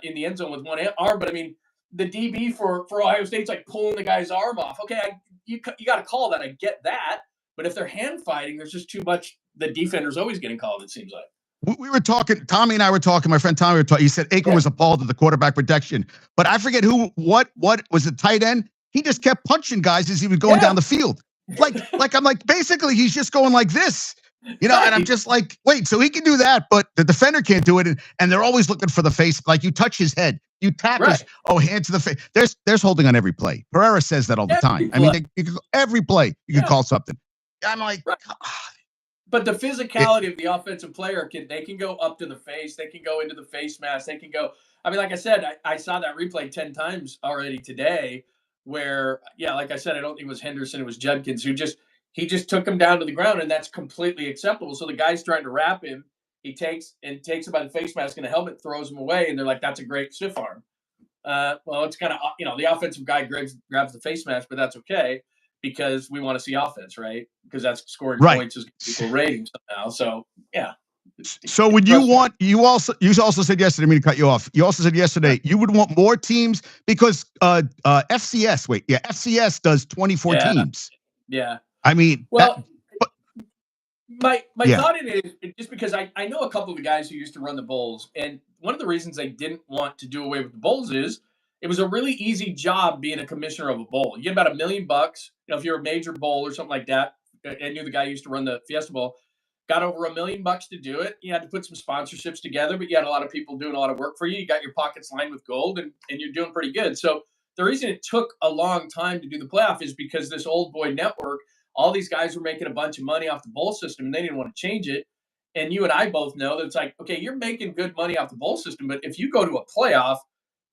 in the end zone with one arm, but I mean, the DB for Ohio State's pulling the guy's arm off. Okay, you got to call that. I get that, but if they're hand fighting, there's just too much. The defender's always getting called. It seems like. We were talking, Tommy and I were talking, my friend Tommy were talking, he said Aikman was appalled at the quarterback protection, but I forget what was the tight end. He just kept punching guys as he was going down the field. I'm basically he's just going like this. And I'm Right. just like, wait, so he can do that, but the defender can't do it, and they're always looking for the face. Like you touch his head, you tap his Right. hand to the face. There's holding on every play. Pereira says that all the Every time. I mean, play. every play you can Yeah. call something. I'm like, Right. But the it, physicality of the offensive player they can go up to the face, they can go into the face mask, they can go. I mean, like I said, I saw that replay 10 times already today. Where, yeah, like I said, I don't think it was Henderson, it was Judkins who he just took him down to the ground, and that's completely acceptable. So the guy's trying to wrap him, he takes him by the face mask and the helmet, throws him away, and they're like, "That's a great stiff arm." Well, it's kind of the offensive guy grabs the face mask, but that's okay because we want to see offense, right? Because that's scoring right. points is equal ratings somehow. So yeah, So it's when frustrating. you also said yesterday, I mean to cut you off. You also said Sure. yesterday you would want more teams because FCS does 24 Yeah, teams. yeah. I mean that, Well, but my yeah, thought in it is just because I know a couple of the guys who used to run the Bulls, and one of the reasons they didn't want to do away with the Bulls is it was a really easy job being a commissioner of a bowl. You get about $1 million, if you're a major bowl or something like that. I knew the guy who used to run the Fiesta Bowl. Got over $1 million to do it. You had to put some sponsorships together, but you had a lot of people doing a lot of work for you. You got your pockets lined with gold, and you're doing pretty good. So the reason it took a long time to do the playoff is because this old boy network, all these guys were making a bunch of money off the bowl system, and they didn't want to change it. And you and I both know that it's like, okay, you're making good money off the bowl system, but if you go to a playoff,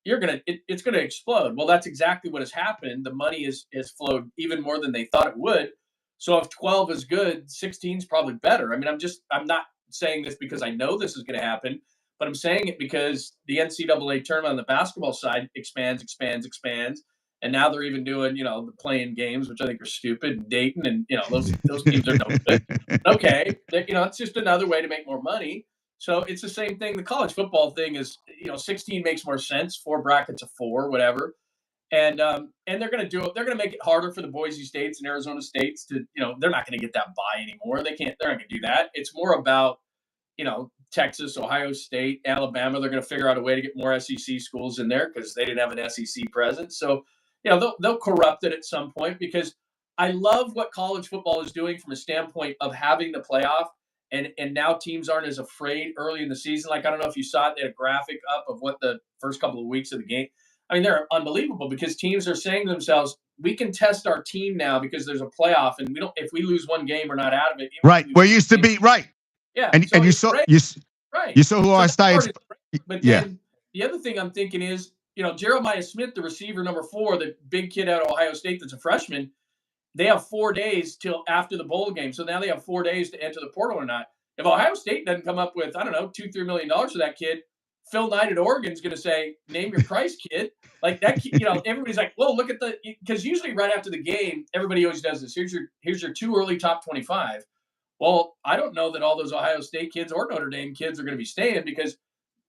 it's gonna explode. Well, that's exactly what has happened. The money has flowed even more than they thought it would. So if 12 is good, 16 is probably better. I mean, I'm not saying this because I know this is going to happen, but I'm saying it because the NCAA tournament on the basketball side expands, expands, expands, and now they're even doing the playing games, which I think are stupid. And Dayton, and those teams are no good. Okay, it's just another way to make more money. So it's the same thing. The college football thing is, 16 makes more sense. Four brackets of four, whatever. And they're going to do it. They're going to make it harder for the Boise States and Arizona States to, they're not going to get that bye anymore. They can't. They're not going to do that. It's more about, Texas, Ohio State, Alabama. They're going to figure out a way to get more SEC schools in there because they didn't have an SEC presence. So, they'll corrupt it at some point because I love what college football is doing from a standpoint of having the playoff. And now teams aren't as afraid early in the season. Like, I don't know if you saw it, they had a graphic up of what the first couple of weeks of the game. I mean, they're unbelievable because teams are saying to themselves, we can test our team now because there's a playoff, and we don't. If we lose one game, we're not out of it. Even if right. we lose Where it two used to games. be right, Yeah. and So you it's saw great. you Right. you saw who So I that part started. is great. But Yeah, then the other thing I'm thinking is, Jeremiah Smith, the receiver number 4, the big kid out of Ohio State that's a freshman, they have 4 days till after the bowl game. So now they have 4 days to enter the portal or not. If Ohio State doesn't come up with, I don't know, $2-3 million for that kid, Phil Knight at Oregon is going to say, "Name your price, kid." Like that, everybody's like, "Well, look at because usually right after the game, everybody always does this. Here's your 2 early top 25. Well, I don't know that all those Ohio State kids or Notre Dame kids are going to be staying because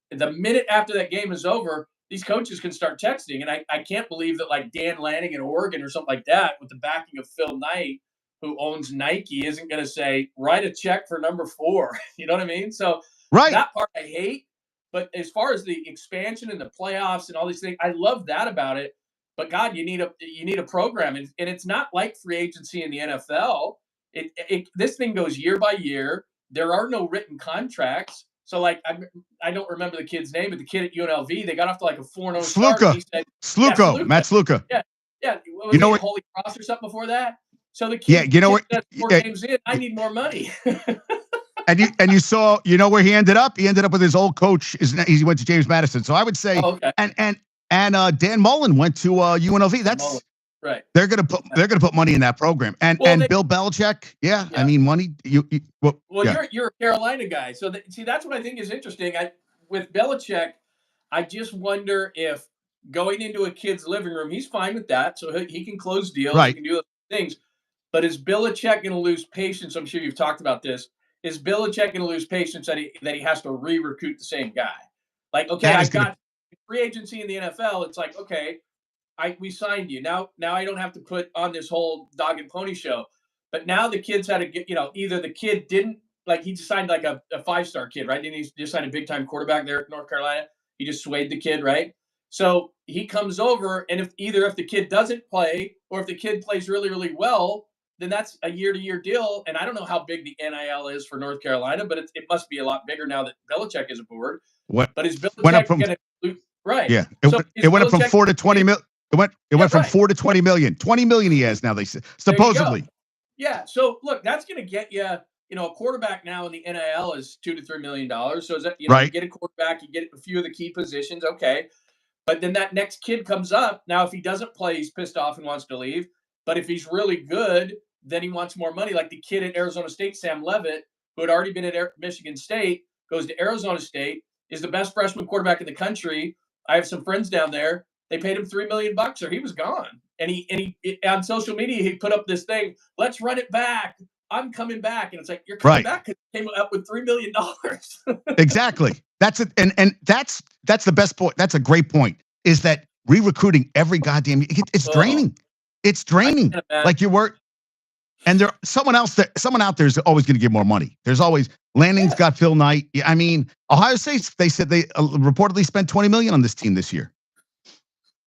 the minute after that game is over, these coaches can start texting. And I can't believe that like Dan Lanning in Oregon or something like that with the backing of Phil Knight, who owns Nike, isn't going to say, write a check for number 4. You know what I mean? So right. that part I hate. But as far as the expansion and the playoffs and all these things, I love that about it. But God, you need a program, and it's not like free agency in the NFL. This thing goes year by year. There are no written contracts. So like I don't remember the kid's name, but the kid at UNLV, they got off to like a 4-0 start, and Sluka, he said, "Yeah, Sluko, Sluka, Matt Sluka. yeah, yeah." What You was he know at what? Holy Cross or something before that? So the Yeah, kid you know what? says 4 games in, I need more money. And you saw, where he ended up? He ended up with his old coach. He went to James Madison. So I would say, Oh, okay, and Dan Mullen went to UNLV. and Mullen, That's right? they're gonna put money in that program. And Well, and Bill Belichick, yeah, I yeah. mean money. Well, Well, yeah, you're a Carolina guy, so see that's what I think is interesting. With Belichick, I just wonder if going into a kid's living room, he's fine with that, so he can close deals, he right, can do those things. But is Belichick going to lose patience? I'm sure you've talked about this. Is Belichick going to lose patience that he has to re-recruit the same guy? Like, okay, that is I've gonna got free agency in the NFL. It's like, okay, we signed you. Now I don't have to put on this whole dog and pony show. But now the kids had to get, either the kid didn't like he just signed like a 5-star kid, right? Didn't he just sign a big time quarterback there at North Carolina? He just swayed the kid, right? So he comes over, and if the kid doesn't play or if the kid plays really, really well, then that's a year-to-year deal. And I don't know how big the NIL is for North Carolina, but it must be a lot bigger now that Belichick is aboard. What But is went up Belichick from going to right? yeah, So it is went up from Belichick? 4 to 20 mil. It Yeah, went from right. 4 to 20 million. 20 million he has now. They say There you go. supposedly. Yeah. So look, that's going to get you. A quarterback now in the NIL is $2 to $3 million. So is that you Right. get a quarterback, you get a few of the key positions, okay. But then that next kid comes up. Now, if he doesn't play, he's pissed off and wants to leave. But if he's really good, then he wants more money. Like the kid at Arizona State, Sam Levitt, who had already been at Michigan State, goes to Arizona State, is the best freshman quarterback in the country. I have some friends down there. They paid him $3 million, or he was gone. And he on social media he put up this thing. Let's run it back. I'm coming back, and it's like you're coming Right. back because you came up with $3 million. Exactly. That's it. And that's the best point. That's a great point. Is that re-recruiting every goddamn it's Oh, draining. It's I draining. can't imagine. Like you work and there someone out there is always going to give more money. There's always Lanning's Yeah. got Phil Knight. I mean, Ohio State, they said they reportedly spent 20 million on this team this year.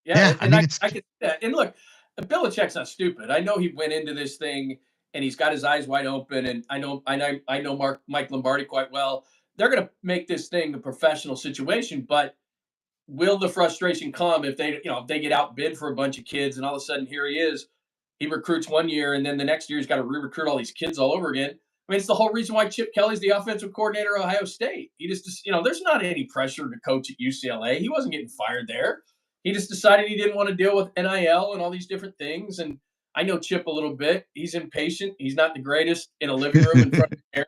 Yeah, I and mean I it's I could see that. And look, Belichick's not stupid. I know he went into this thing and he's got his eyes wide open. And I know Mike Lombardi quite well. They're going to make this thing a professional situation, but will the frustration come if they get outbid for a bunch of kids and all of a sudden here he is, he recruits one year and then the next year he's got to re-recruit all these kids all over again. I mean, it's the whole reason why Chip Kelly's the offensive coordinator of Ohio State. He just there's not any pressure to coach at UCLA. He wasn't getting fired there. He just decided he didn't want to deal with NIL and all these different things. And I know Chip a little bit. He's impatient. He's not the greatest in a living room in front of the camera.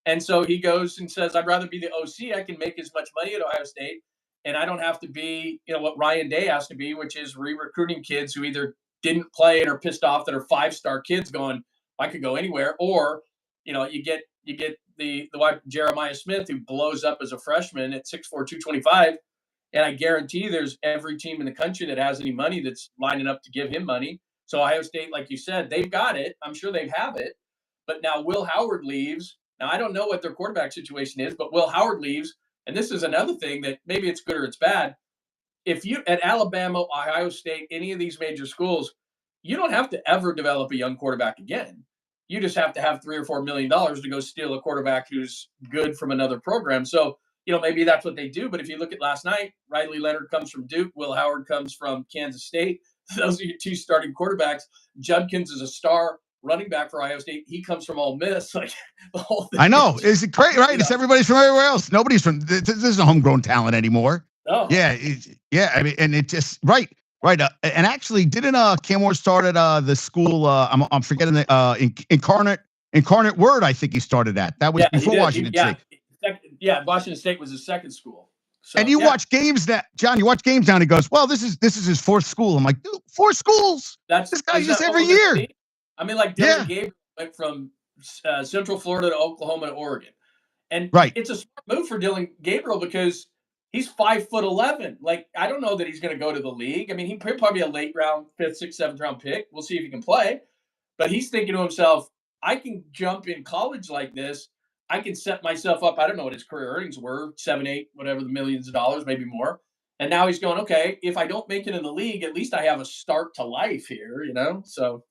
And so he goes and says, I'd rather be the OC. I can make as much money at Ohio State. And I don't have to be, what Ryan Day has to be, which is re-recruiting kids who either didn't play and are pissed off that are 5-star kids going, I could go anywhere. Or, you get the wife, Jeremiah Smith, who blows up as a freshman at 6'4", 225. And I guarantee there's every team in the country that has any money that's lining up to give him money. So Ohio State, like you said, they've got it. I'm sure they have it. But now Will Howard leaves. Now I don't know what their quarterback situation is, but Will Howard leaves. And this is another thing that maybe it's good or it's bad. If you at Alabama, Ohio State, any of these major schools, you don't have to ever develop a young quarterback again. You just have to have $3 or $4 million to go steal a quarterback who's good from another program. So, maybe that's what they do. But if you look at last night, Riley Leonard comes from Duke, Will Howard comes from Kansas State. Those are your two starting quarterbacks. Judkins is a star running back for Ohio State. He comes from Ole Miss. Like the whole thing. I know. Is it great, right? It's everybody's from everywhere else. Nobody's from this isn't homegrown talent anymore. Oh. Yeah, I mean, and it just right. And actually, didn't Cam Ward start at the school? I'm forgetting the Incarnate Word. I think he started at. That was before Washington State. Washington State was his second school. So, and you watch games that John. You watch games now, and he goes, "Well, this is his fourth school." I'm like, dude, 4 schools. This guy's just every year. I mean, like Dylan Gabriel went from Central Florida to Oklahoma to Oregon, and it's a smart move for Dylan Gabriel because he's 5'11". Like, I don't know that he's going to go to the league. I mean, he'll probably be a late round, 5th, 6th, 7th round pick. We'll see if he can play. But he's thinking to himself, I can jump in college like this. I can set myself up. I don't know what his career earnings were, 7, 8, whatever the millions of dollars, maybe more. And now he's going, okay, if I don't make it in the league, at least I have a start to life here, So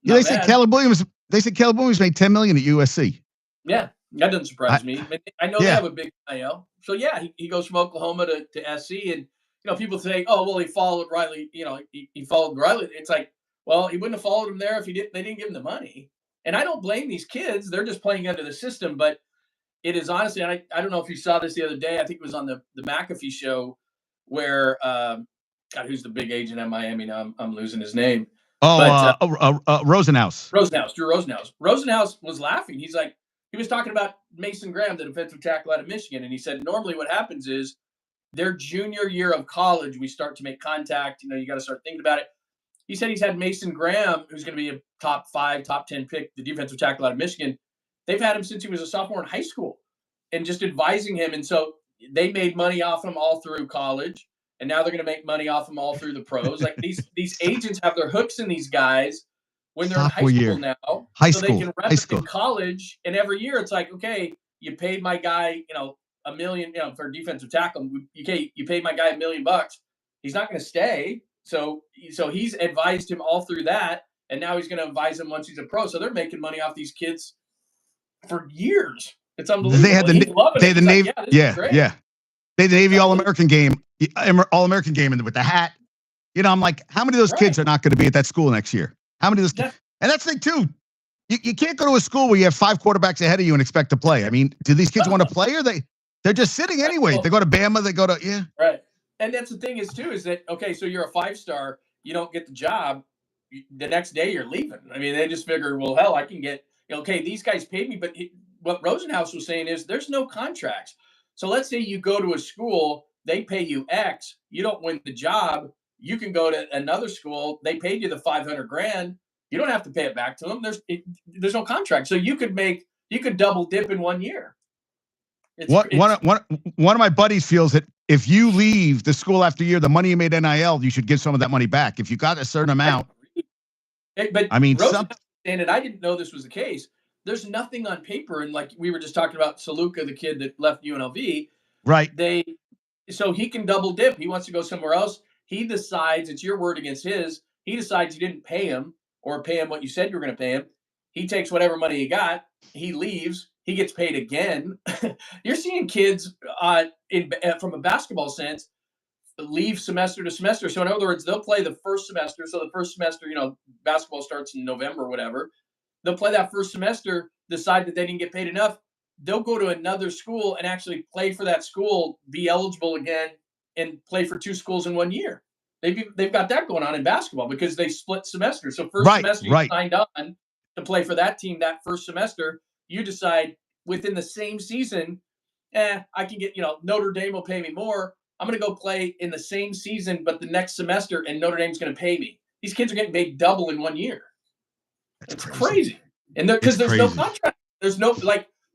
they said Caleb Williams. They said Caleb Williams made $10 million at USC. Yeah, that doesn't surprise me. I know they have a big NIL. So yeah, he goes from Oklahoma to SC, and people say, oh well, he followed Riley. He followed Riley. It's like, well, he wouldn't have followed him there if they didn't give him the money. And I don't blame these kids; they're just playing under the system. But it is honestly, and I don't know if you saw this the other day. I think it was on the McAfee show where God, who's the big agent at Miami? Now I'm losing his name. Rosenhaus. Drew Rosenhaus. Rosenhaus was laughing. He's like, he was talking about Mason Graham, the defensive tackle out of Michigan, and he said normally what happens is their junior year of college, we start to make contact. You got to start thinking about it. He said he's had Mason Graham, who's going to be a top 5, top 10 pick, the defensive tackle out of Michigan. They've had him since he was a sophomore in high school and just advising him. And so they made money off him all through college. And now they're going to make money off him all through the pros. Like these agents have their hooks in these guys when they're in high school now. They can rep it in college. And every year it's like, okay, you paid my guy, $1 million, for a defensive tackle. You paid my guy $1 million. He's not going to stay. So he's advised him all through that. and now he's going to advise them once he's a pro. So they're making money off these kids for years. It's They had unbelievable. He's loving it. the He's like, Navy. yeah, this is Yeah, great. yeah. They had the Navy Unbelievable. All-American game, All-American game, and with the hat. I'm like, how many of those kids Right. are not going to be at that school next year? How many of those kids? And that's the thing too. You can't go to a school where you have 5 quarterbacks ahead of you and expect to play. I mean, do these kids want to play, or they're just sitting anyway? Well, They go to Bama, they go to right. And that's the thing is that okay, so you're a 5-star, you don't get the job, the next day you're leaving. I mean, they just figure, well, hell, I can get okay. These guys paid me, but what Rosenhaus was saying is there's no contracts. So let's say you go to a school, they pay you X, you don't win the job, you can go to another school, they paid you the 500 grand, you don't have to pay it back to them. There's no contract, so you could double dip in 1 year. One of my buddies feels that if you leave the school after a year, the money you made NIL, you should give some of that money back. If you got a certain amount. But I mean, and I didn't know this was the case. There's nothing on paper, and like we were just talking about Saluka, the kid that left UNLV. Right. So he can double dip. He wants to go somewhere else. He decides it's your word against his. He decides you didn't pay him or pay him what you said you were going to pay him. He takes whatever money he got. He leaves. He gets paid again. You're seeing kids from a basketball sense leave semester to semester. So in other words, they'll play the first semester. So the first semester, basketball starts in November or whatever. They'll play that first semester, decide that they didn't get paid enough. They'll go to another school and actually play for that school, be eligible again, and play for 2 schools in 1 year. They've got that going on in basketball because they split semesters. So first semester you signed on to play for that team that first semester. You decide within the same season, I can get, Notre Dame will pay me more. I'm going to go play in the same season, but the next semester, and Notre Dame's going to pay me. These kids are getting paid double in 1 year. It's crazy. And because there's no contract. There's no,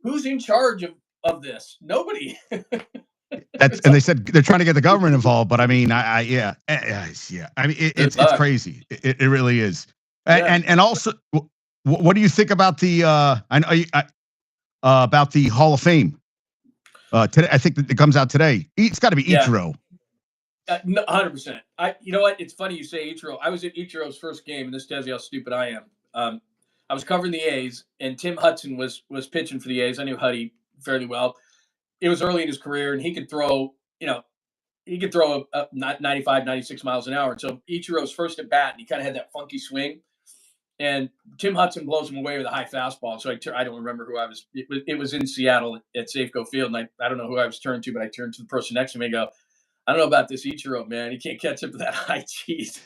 who's in charge of this? Nobody. And they said they're trying to get the government involved, but I mean, yeah. I mean, it's crazy. It really is. And also, what do you think about the about the Hall of Fame? Today, I think that it comes out today. It's got to be Ichiro. 100%. You know what? It's funny you say Ichiro. I was at Ichiro's first game, and this tells you how stupid I am. I was covering the A's, and Tim Hudson was pitching for the A's. I knew Huddy fairly well. It was early in his career, and he could throw, he could throw 95, 96 miles an hour. And so Ichiro's first at bat, and he kind of had that funky swing. And Tim Hudson blows him away with a high fastball. So I don't remember who I was. It was in Seattle at Safeco Field, and I don't know who I was turned to, but I turned to the person next to me and go, I don't know about this Ichiro, man. He can't catch up to that high cheese.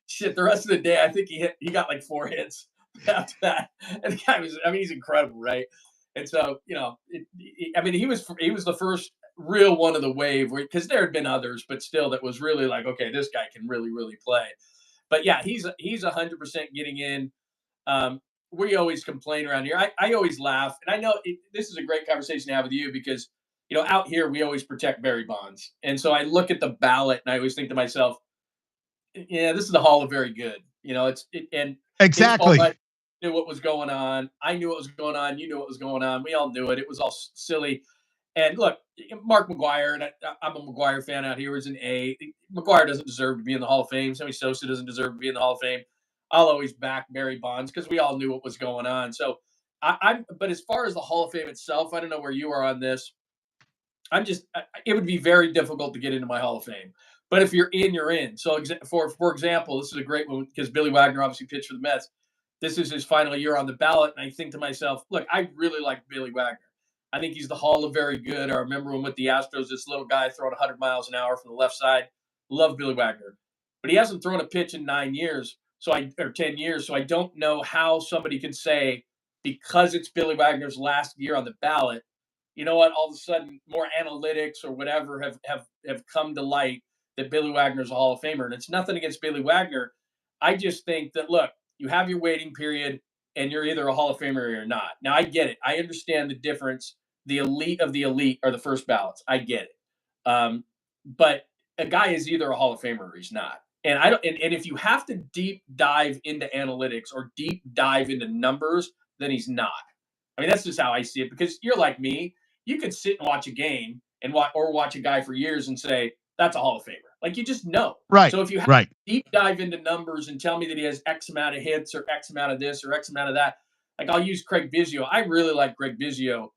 Shit, the rest of the day, I think he got like 4 hits after that. And the guy he's incredible, right? And so, he was the first real one of the wave, because there had been others, but still that was really like, okay, this guy can really, really play. But yeah, he's 100% getting in. We always complain around here. I always laugh, and I know this is a great conversation to have with you because, out here we always protect Barry Bonds, and so I look at the ballot and I always think to myself, yeah, this is the Hall of Very Good. And exactly. I knew what was going on. I knew what was going on. You knew what was going on. We all knew it. It was all silly. And look, Mark McGwire, and I'm a McGwire fan out here, is an A. McGwire doesn't deserve to be in the Hall of Fame. Sammy Sosa doesn't deserve to be in the Hall of Fame. I'll always back Barry Bonds because we all knew what was going on. So but as far as the Hall of Fame itself, I don't know where you are on this. It would be very difficult to get into my Hall of Fame. But if you're in, you're in. So for example, this is a great one because Billy Wagner obviously pitched for the Mets. This is his final year on the ballot. And I think to myself, look, I really like Billy Wagner. I think he's the Hall of Very Good. I remember him with the Astros, this little guy throwing 100 miles an hour from the left side. Love Billy Wagner. But he hasn't thrown a pitch in 9 years, or 10 years. So I don't know how somebody could say, because it's Billy Wagner's last year on the ballot, you know what, all of a sudden more analytics or whatever have come to light that Billy Wagner's a Hall of Famer. And it's nothing against Billy Wagner. I just think that, look, you have your waiting period and you're either a Hall of Famer or you're not. Now, I get it. I understand the difference. The elite of the elite are the first ballots. I get it. But a guy is either a Hall of Famer or he's not. And and if you have to deep dive into analytics or deep dive into numbers, then he's not. I mean, that's just how I see it, because you're like me. You could sit and watch a game and watch a guy for years and say, that's a Hall of Famer. Like, you just know. Right. So if you have Right. to deep dive into numbers and tell me that he has X amount of hits or X amount of this or X amount of that, like I'll use Craig Biggio. I really like Craig Biggio,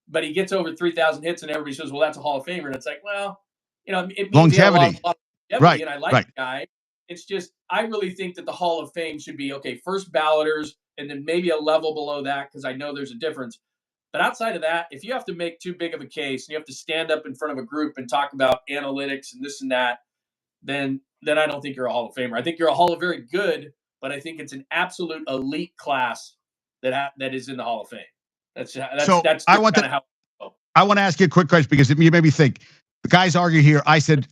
but he gets over 3,000 hits and everybody says, well, that's a Hall of Famer. And it's like, well, it means he had Longevity. a lot of longevity, Right. and I like Right. the guy. It's just, I really think that the Hall of Fame should be, okay, first balloters and then maybe a level below that, because I know there's a difference. But outside of that, if you have to make too big of a case and you have to stand up in front of a group and talk about analytics and this and that, then I don't think you're a Hall of Famer. I think you're a Hall of Very Good, but I think it's an absolute elite class that is in the Hall of Fame. So That's I just want kind to of how. Oh, I want to ask you a quick question because you made me think. The guys argue here. I said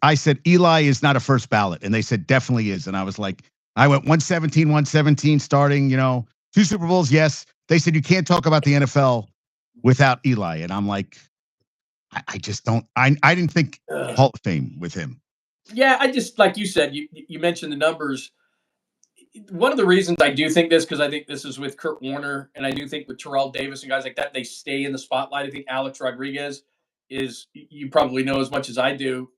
Eli is not a first ballot, and they said definitely is. And I was like, I went 117, 117 starting. 2 Super Bowls. Yes, they said you can't talk about the NFL without Eli, and I'm like, I just don't. I didn't think Hall of Fame with him. yeah, I just, like you said, you mentioned the numbers. One of the reasons I do think this, because I think this is with Kurt Warner, and I do think with Terrell Davis and guys like that, they stay in the spotlight. I think Alex Rodriguez is, you probably know as much as I do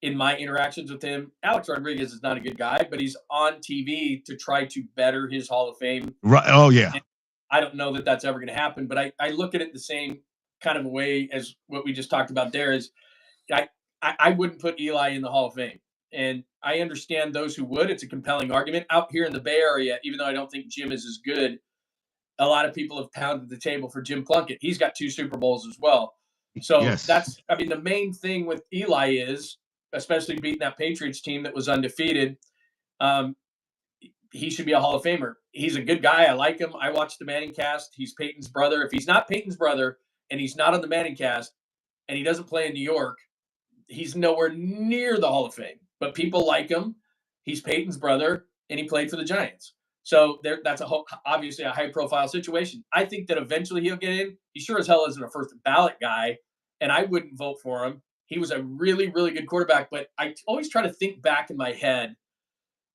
in my interactions with him. Alex Rodriguez is not a good guy, but he's on TV to try to better his Hall of Fame. Right? Oh yeah. And I don't know that that's ever going to happen, but I look at it the same kind of a way as what we just talked about there is, I, I wouldn't put Eli in the Hall of Fame. And I understand those who would. It's a compelling argument. Out here in the Bay Area, even though I don't think Jim is as good, a lot of people have pounded the table for Jim Plunkett. He's got 2 Super Bowls as well. So Yes. I mean, the main thing with Eli is, especially beating that Patriots team that was undefeated, um, he should be a Hall of Famer. He's a good guy. I like him. I watched the Manning cast. He's Peyton's brother. If he's not Peyton's brother and he's not on the Manning cast and he doesn't play in New York, he's nowhere near the Hall of Fame, but people like him. He's Peyton's brother, and he played for the Giants. So that's obviously a high-profile situation. I think that eventually he'll get in. He sure as hell isn't a first ballot guy, and I wouldn't vote for him. He was a really, really good quarterback, but I always try to think back in my head,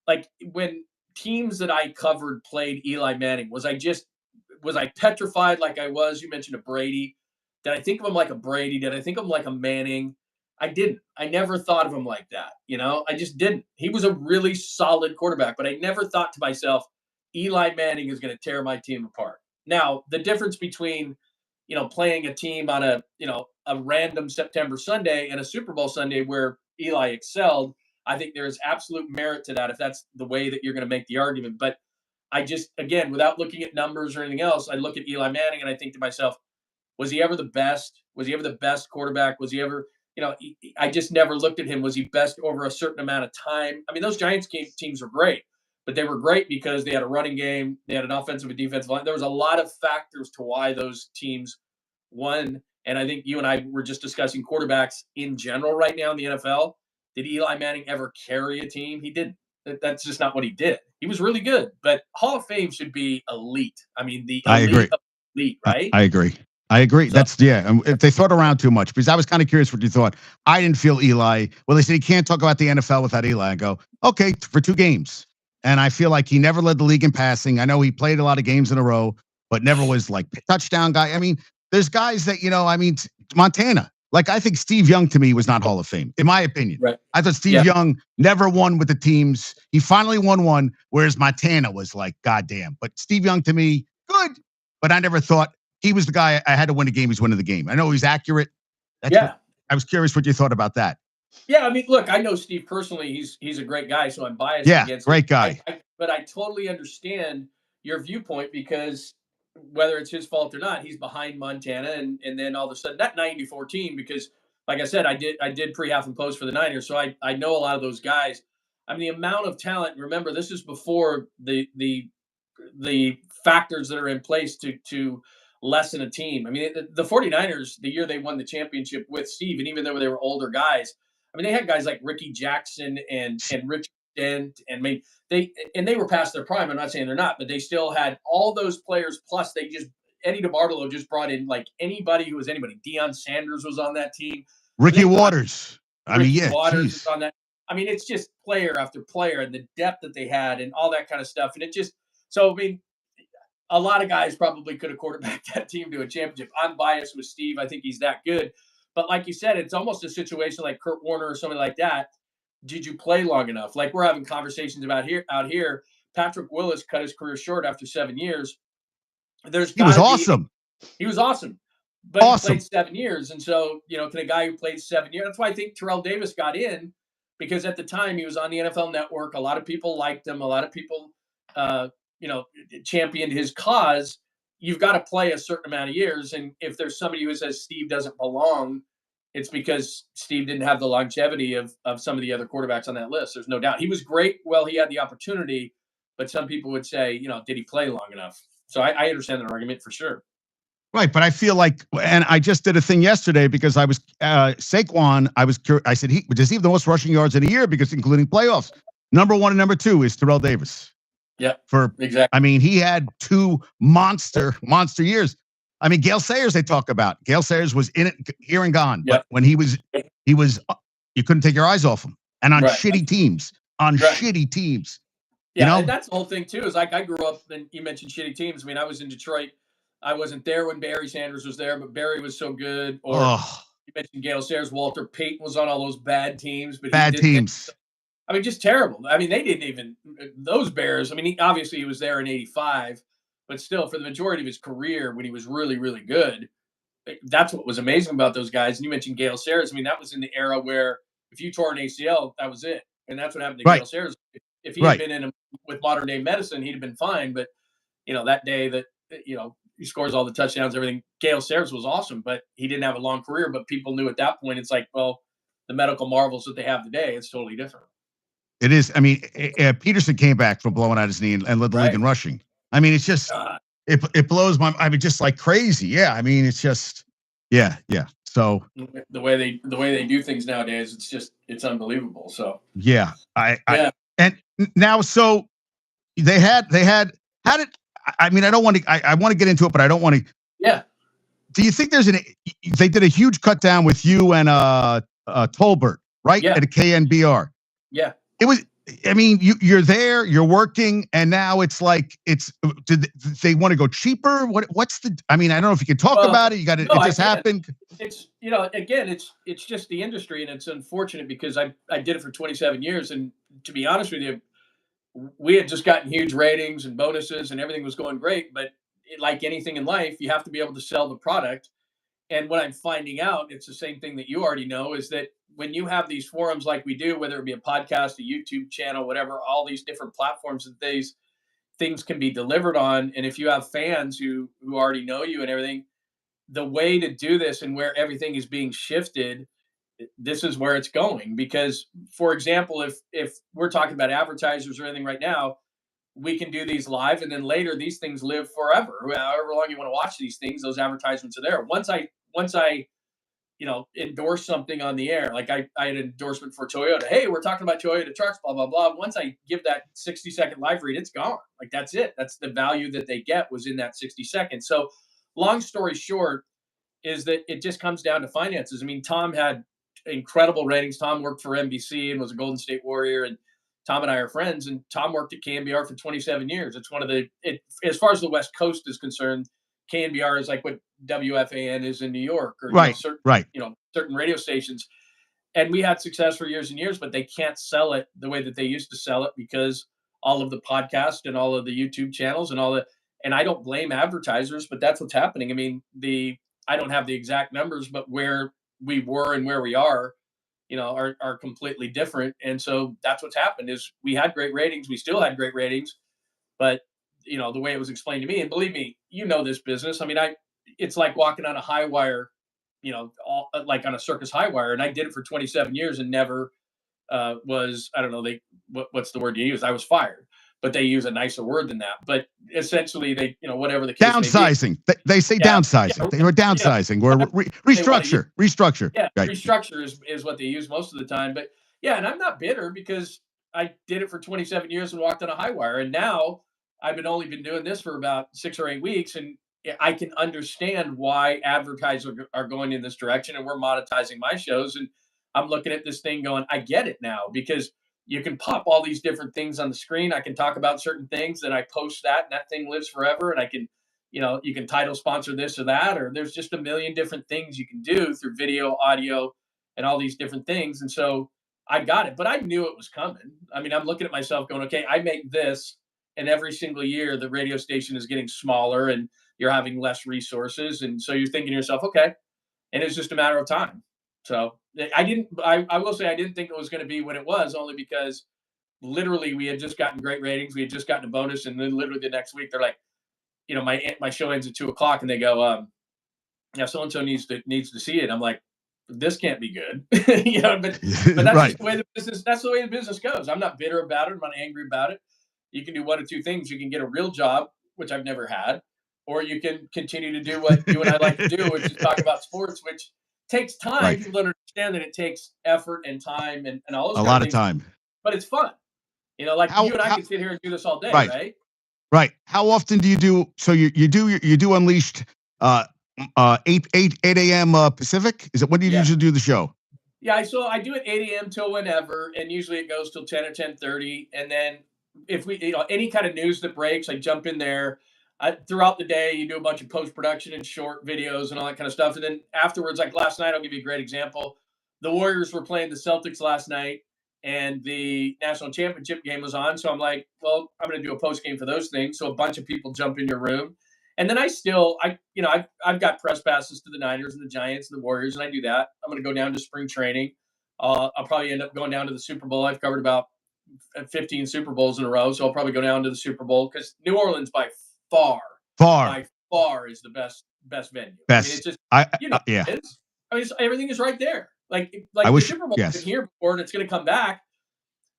like when teams that I covered played Eli Manning, was I petrified like I was? You mentioned a Brady. Did I think of him like a Brady? Did I think of him like a Manning? I didn't. I never thought of him like that. I just didn't. He was a really solid quarterback, but I never thought to myself, Eli Manning is going to tear my team apart. Now, the difference between, playing a team on a random September Sunday and a Super Bowl Sunday where Eli excelled, I think there is absolute merit to that if that's the way that you're going to make the argument. But I just, again, without looking at numbers or anything else, I look at Eli Manning and I think to myself, was he ever the best? Was he ever the best quarterback? Was he ever, I just never looked at him. Was he best over a certain amount of time? I mean, those Giants teams were great, but they were great because they had a running game, they had an offensive and defensive line. There was a lot of factors to why those teams won. And I think you and I were just discussing quarterbacks in general right now in the NFL. Did Eli Manning ever carry a team? He didn't. That's just not what he did. He was really good, but Hall of Fame should be elite. I mean, the I agree. elite of elite, right? I agree. I agree. So That's if they thought around too much, because I was kind of curious what you thought. I didn't feel Eli. Well, they said he can't talk about the NFL without Eli. I go, okay, for 2 games, and I feel like he never led the league in passing. I know he played a lot of games in a row, but never was like a touchdown guy. I mean, there's guys that Montana. Like I think Steve Young to me was not Hall of Fame, in my opinion. right. I thought Steve Yeah. Young never won with the teams. He finally won one, whereas Montana was like, goddamn. But Steve Young to me, good. But I never thought he was the guy I had to win a game. He's winning the game. I know he's accurate. Yeah. I was curious what you thought about that. Yeah, I mean, look, I know Steve personally. He's a great guy, so I'm biased Yeah, against him. great guy. But I totally understand your viewpoint, because whether it's his fault or not, he's behind Montana, and then all of a sudden that 94 team, because like I said, I did pre-half and post for the Niners, so I know a lot of those guys. I mean, the amount of talent. Remember, this is before the factors that are in place to lessen a team. I mean, the 49ers, the year they won the championship with Steve, and even though they were older guys, I mean, they had guys like Ricky Jackson and Rich Dent, and they were past their prime. I'm not saying they're not, but they still had all those players. Plus, Eddie DeBartolo just brought in like anybody who was anybody. Deion Sanders was on that team. Ricky Waters. Ricky Waters was on that. I mean, it's just player after player, and the depth that they had and all that kind of stuff. And it just, so I mean, a lot of guys probably could have quarterbacked that team to a championship. I'm biased with Steve. I think he's that good. But like you said, it's almost a situation like Kurt Warner or somebody like that. did you play long enough? Like we're having conversations about here out here. Patrick Willis cut his career short after 7 years. There's He got was to be awesome. he was awesome, but he played Awesome. 7 years, and so can a guy who played 7 years? That's why I think Terrell Davis got in because at the time he was on the NFL Network. A lot of people liked him. A lot of people, uh, you know, championed his cause. You've got to play a certain amount of years, and if there's somebody who says Steve doesn't belong, it's because Steve didn't have the longevity of some of the other quarterbacks on that list. There's no doubt he was great. Well, he had the opportunity, but some people would say, did he play long enough? So I understand that argument for sure. Right, but I feel like, and I just did a thing yesterday because I was Saquon. I was curious. I said, does he have the most rushing yards in a year? Because including playoffs, number 1 and number 2 is Terrell Davis. Yeah, exactly. I mean, he had 2 monster years. I mean, Gale Sayers they talk about. Gale Sayers was in it here and gone, yeah. but when he was, you couldn't take your eyes off him. And on Right. shitty teams, shitty teams. Yeah, and that's the whole thing too. Is like I grew up, and you mentioned shitty teams. I mean, I was in Detroit. I wasn't there when Barry Sanders was there, but Barry was so good. Or you mentioned Gale Sayers, Walter Payton was on all those bad teams, but bad teams. I mean, just terrible. I mean, they didn't even those Bears. I mean, obviously he was there in '85, but still, for the majority of his career, when he was really, really good, that's what was amazing about those guys. And you mentioned Gale Sayers. I mean, that was in the era where if you tore an ACL, that was it, and that's what happened to Gale Sayers. If he had been in with modern day medicine, he'd have been fine. But that day that he scores all the touchdowns, everything. Gale Sayers was awesome, but he didn't have a long career. But people knew at that point, it's like, well, the medical marvels that they have today, it's totally different. It is. I mean, Peterson came back from blowing out his knee and led the league in rushing. I mean, it's just it blows my. I mean, just like crazy. Yeah. I mean, it's just yeah. So the way they do things nowadays, it's unbelievable. So yeah, and now so they had how did I mean I don't want to I want to get into it, but I don't want to. Yeah. Do you think they did a huge cut down with you and Tolbert, right? Yeah. At a KNBR. Yeah. It was. I mean, you're there, you're working, and now it's like did they want to go cheaper? What's the? I mean, I don't know if you can talk about it. You got it. No, it just happened. It's again, it's just the industry, and it's unfortunate because I did it for 27 years, and to be honest with you, we had just gotten huge ratings and bonuses, and everything was going great. But like anything in life, you have to be able to sell the product. And what I'm finding out, it's the same thing that you already know, is that when you have these forums like we do, whether it be a podcast, a YouTube channel, whatever, all these different platforms that these things can be delivered on, and if you have fans who already know you and everything, the way to do this and where everything is being shifted, this is where it's going. Because, for example, if we're talking about advertisers or anything right now, we can do these live, and then later these things live forever. However long you want to watch these things, those advertisements are there. Once I endorse something on the air, like I had an endorsement for Toyota. Hey, we're talking about Toyota trucks, blah blah blah. Once I give that 60-second live read, it's gone. Like that's it. That's the value that they get was in that 60 seconds. So, long story short, is that it just comes down to finances. I mean, Tom had incredible ratings. Tom worked for NBC and was a Golden State Warrior, and Tom and I are friends, and Tom worked at KNBR for 27 years. It's one of as far as the West Coast is concerned, KNBR is like what WFAN is in New York, or certain radio stations. And we had success for years and years, but they can't sell it the way that they used to sell it because all of the podcasts and all of the YouTube channels and I don't blame advertisers, but that's what's happening. I mean, I don't have the exact numbers, but where we were and where we are, are completely different. And so that's what's happened is we had great ratings. We still had great ratings, but the way it was explained to me, and believe me, this business. I mean, it's like walking on a high wire, like on a circus high wire. And I did it for 27 years and never was, I don't know, what's the word you use? I was fired, but they use a nicer word than that. But essentially they, whatever the case downsizing. They say downsizing. They were downsizing. We're restructure. Yeah. Right. Restructure is what they use most of the time. But yeah. And I'm not bitter because I did it for 27 years and walked on a high wire. And now I've only been doing this for about 6 or 8 weeks. And I can understand why advertisers are going in this direction, and we're monetizing my shows. And I'm looking at this thing going, I get it now, because you can pop all these different things on the screen. I can talk about certain things, that I post that, and that thing lives forever. And I can, you can title sponsor this or that, or there's just a million different things you can do through video, audio, and all these different things. And so I got it, but I knew it was coming. I mean, I'm looking at myself going, okay, I make this, and every single year the radio station is getting smaller and you're having less resources. And so you're thinking to yourself, okay, and it's just a matter of time. So I will say I didn't think it was going to be what it was, only because literally we had just gotten great ratings. We had just gotten a bonus. And then literally the next week, they're like, my show ends at 2 o'clock and they go, yeah, so-and-so needs to see it. I'm like, this can't be good. But that's Right. just the way that's the way the business goes. I'm not bitter about it. I'm not angry about it. You can do one of two things. You can get a real job, which I've never had, or you can continue to do what you and I like to do, which is talk about sports, which takes time. Right. People don't understand that it takes effort and time and all those A kind of lot of things, time. but it's fun. Like you and I How could sit here and do this all day, right. right? Right. How often do you do so you do Unleashed 8 a.m. Pacific? Is it when do you Yeah. usually do the show? Yeah, so I do it 8 a.m. till whenever, and usually it goes till 10 or 10:30. And then if we, any kind of news that breaks, I jump in there. Throughout the day, you do a bunch of post production and short videos and all that kind of stuff. And then afterwards, like last night, I'll give you a great example. The Warriors were playing the Celtics last night, and the national championship game was on. So I'm like, well, I'm going to do a post game for those things. So a bunch of people jump in your room. And then I've got press passes to the Niners and the Giants and the Warriors, and I do that. I'm going to go down to spring training. I'll probably end up going down to the Super Bowl. I've covered about 15 Super Bowls in a row, so I'll probably go down to the Super Bowl because New Orleans far, Far by far is the best venue. I mean, it's best. just Yeah. it's. I mean, everything is right there. Like I the wish Super Bowl has been yes. here before, and it's going to come back.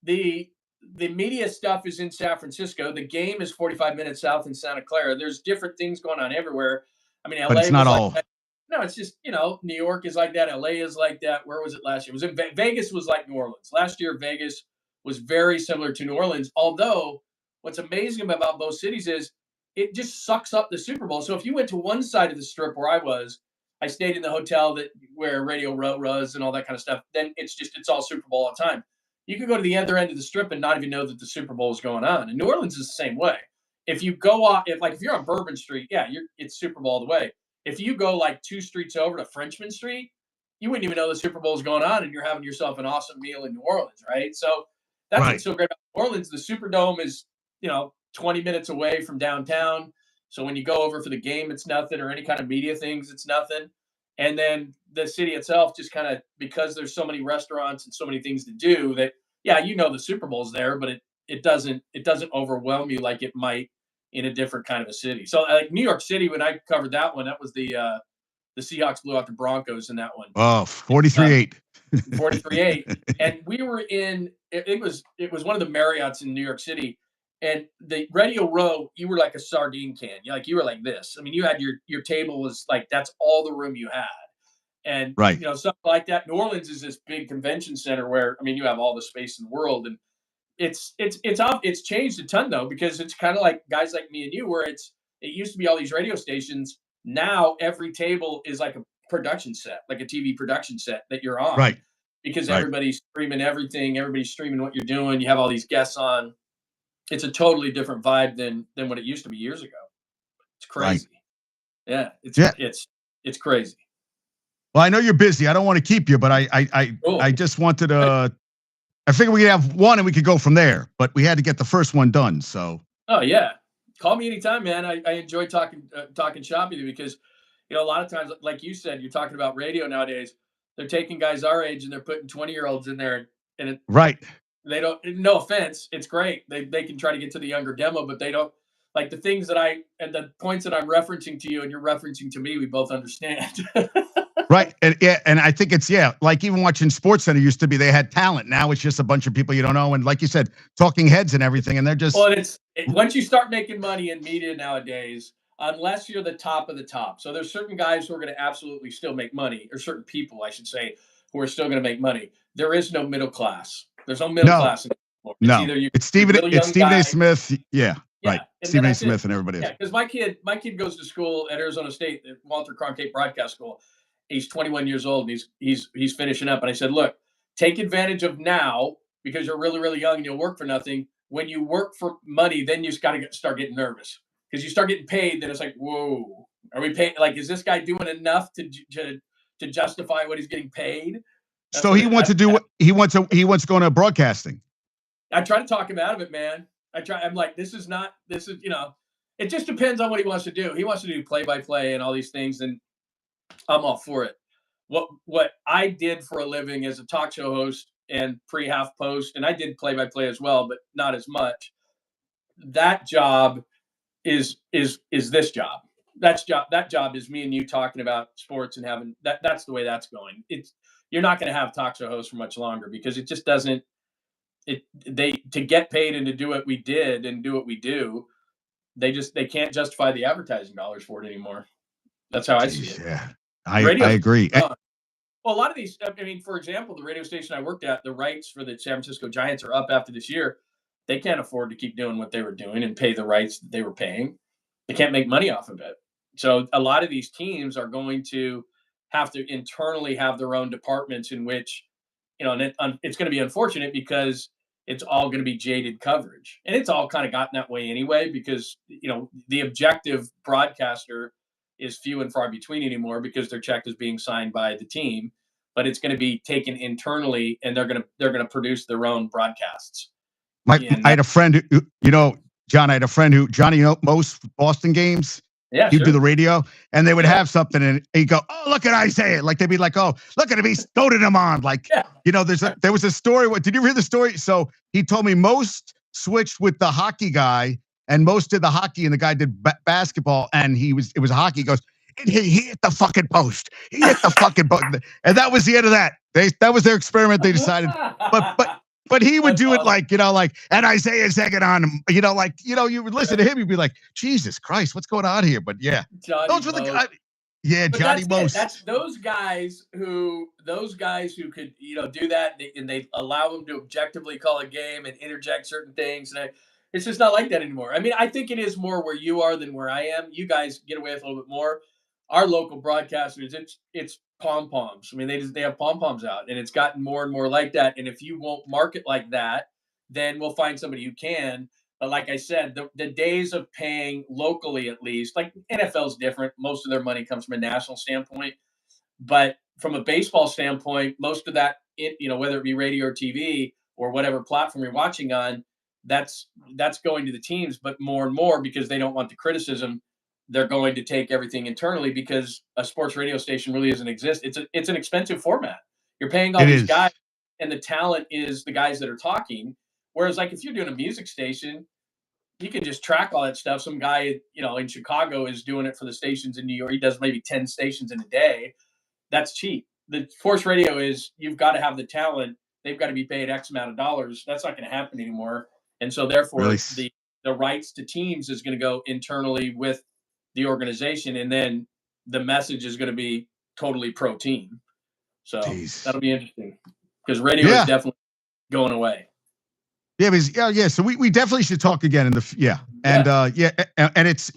The the media stuff is in San Francisco. The game is 45 minutes south in Santa Clara. There's different things going on everywhere. I mean, But it's LA not was like all that. No, it's just, New York is like that. LA is like that. Where was it last year? It was in Vegas was like New Orleans. Last year, Vegas was very similar to New Orleans. Although what's amazing about both cities is it just sucks up the Super Bowl. So if you went to one side of the strip where I stayed in the hotel where Radio Row was and all that kind of stuff. Then it's all Super Bowl all the time. You could go to the other end of the strip and not even know that the Super Bowl is going on. And New Orleans is the same way. If you go off, if you're on Bourbon Street, yeah, it's Super Bowl all the way. If you go like 2 streets over to Frenchman Street, you wouldn't even know the Super Bowl is going on, and you're having yourself an awesome meal in New Orleans, right? So that's right. what's so great about New Orleans. The Superdome is 20 minutes away from downtown. So when you go over for the game, it's nothing, or any kind of media things, it's nothing. And then the city itself just kind of, because there's so many restaurants and so many things to do, that yeah, the Super Bowl's there, but it doesn't overwhelm you like it might in a different kind of a city. So like New York City, when I covered that one, that was the Seahawks blew out the Broncos in that one. Oh, Uh, 43-8. 43-8. And we were in it was one of the Marriotts in New York City. And the Radio Row, you were like a sardine can. You were like this. I mean, you had your table was like, that's all the room you had. And Right. something like that. New Orleans is this big convention center where, I mean, you have all the space in the world. And it's changed a ton though, because it's kind of like guys like me and you, where it used to be all these radio stations. Now every table is like a production set, like a TV production set that you're on, Right. because Right. everybody's streaming everything. Everybody's streaming what you're doing. You have all these guests on. It's a totally different vibe than what it used to be years ago. It's Right. crazy. Yeah, Yeah. it's crazy. Well, I know you're busy. I don't want to keep you, but I Cool. just wanted to. I figured we could have one and we could go from there, but we had to get the first one done. So Oh yeah, call me anytime, man. I enjoy talking shop with you, because a lot of times, like you said, you're talking about radio nowadays. They're taking guys our age and they're putting 20-year-olds in there, and right. they don't. No offense, it's great. They can try to get to the younger demo, but they don't like the things and the points that I'm referencing to you and you're referencing to me. We both understand. Right. And yeah, and I think it's like even watching Sports Center used to be they had talent. Now it's just a bunch of people you don't know. And like you said, talking heads and everything. And they're just Well, once you start making money in media nowadays, unless you're the top of the top. So there's certain guys who are going to absolutely still make money, or certain people, I should say, who are still going to make money. There is no middle class. There's no middle no, class anymore. It's no. either you're It's a Stephen. real It's young Stephen A. guy. Smith. Yeah. Right. Yeah, and then Stephen A. that's it. Smith and everybody else. Yeah, because my kid goes to school at Arizona State, at Walter Cronkite Broadcast School. He's 21 years old, and he's finishing up. And I said, look, take advantage of now, because you're really really young and you'll work for nothing. When you work for money, then you just got to start getting nervous, because you start getting paid. Then it's like, whoa, are we paying? Like, is this guy doing enough to justify what he's getting paid? So he wants to do what he wants to go into broadcasting. I try to talk him out of it, man. I'm like, this is, it just depends on what he wants to do. He wants to do play-by-play and all these things, and I'm all for it. What I did for a living as a talk show host and pre-half post, and I did play-by-play as well, but not as much. That job is this job. That job is me and you talking about sports and having that's the way that's going. You're not going to have talk show hosts for much longer because it just doesn't. To get paid and to do what we did and do what we do, they can't justify the advertising dollars for it anymore. That's how I see it. Yeah, I agree. Well, a lot of these, I mean, for example, the radio station I worked at, the rights for the San Francisco Giants are up after this year. They can't afford to keep doing what they were doing and pay the rights that they were paying. They can't make money off of it. So a lot of these teams are going to have to internally have their own departments in which, and it's going to be unfortunate because it's all going to be jaded coverage. And it's all kind of gotten that way anyway, because, the objective broadcaster is few and far between anymore because their check is being signed by the team, but it's going to be taken internally and they're going to produce their own broadcasts. I had a friend who, John, Johnny most Boston games. Yeah, he'd do the radio, and they would have something, and he'd go, "Oh, look at Isaiah!" Like they'd be like, "Oh, look at him, he's goading him on." Like, there was a story. Did you hear the story? So he told me most switched with the hockey guy, and most did the hockey, and the guy did basketball, and it was a hockey. He goes, he hit the fucking post. He hit the fucking post, and that was the end of that. That was their experiment. They decided, but he would do it like, and Isaiah's hanging on him, you would listen to him, you'd be like, Jesus Christ, what's going on here? But yeah, those were the guys. Yeah, but Johnny Most. That's those guys who could, do that, and they allow them to objectively call a game and interject certain things. And it's just not like that anymore. I mean, I think it is more where you are than where I am. You guys get away with a little bit more. Our local broadcasters, it's pom-poms. I mean, they have pom-poms out, and it's gotten more and more like that. And if you won't market like that, then we'll find somebody who can. But like I said, the days of paying locally, at least, like NFL's different. Most of their money comes from a national standpoint. But from a baseball standpoint, most of that, whether it be radio or TV or whatever platform you're watching on, that's going to the teams. But more and more, because they don't want the criticism, they're going to take everything internally because a sports radio station really doesn't exist. It's an expensive format. You're paying all these guys, and the talent is the guys that are talking. Whereas, like, if you're doing a music station, you can just track all that stuff. Some guy, in Chicago is doing it for the stations in New York. He does maybe 10 stations in a day. That's cheap. The sports radio is, you've got to have the talent. They've got to be paid X amount of dollars. That's not going to happen anymore. And so therefore the rights to teams is going to go internally with the organization. And then the message is going to be totally pro team. So that'll be interesting because radio is definitely going away. Yeah, So we definitely should talk again and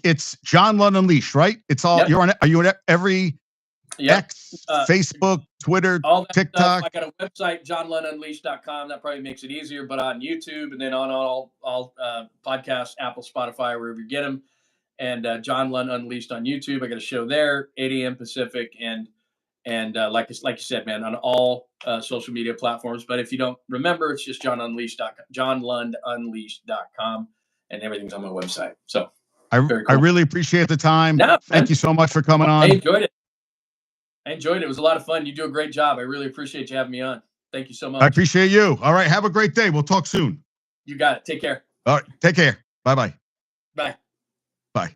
it's John Lund Unleashed, right? It's all are you on every X, Facebook, Twitter, all that TikTok? Stuff. I got a website, johnlundunleashed.com. That probably makes it easier, but on YouTube and then on all podcasts, Apple, Spotify, wherever you get them. And John Lund Unleashed on YouTube. I got a show there, 8 a.m. Pacific, and like you said, man, on all social media platforms. But if you don't remember, it's just johnlundunleashed.com, and everything's on my website. So I really appreciate the time. Thank you so much for coming on. I enjoyed it. It was a lot of fun. You do a great job. I really appreciate you having me on. Thank you so much. I appreciate you. All right. Have a great day. We'll talk soon. You got it. Take care. All right. Take care. Bye-bye. Bye. Bye.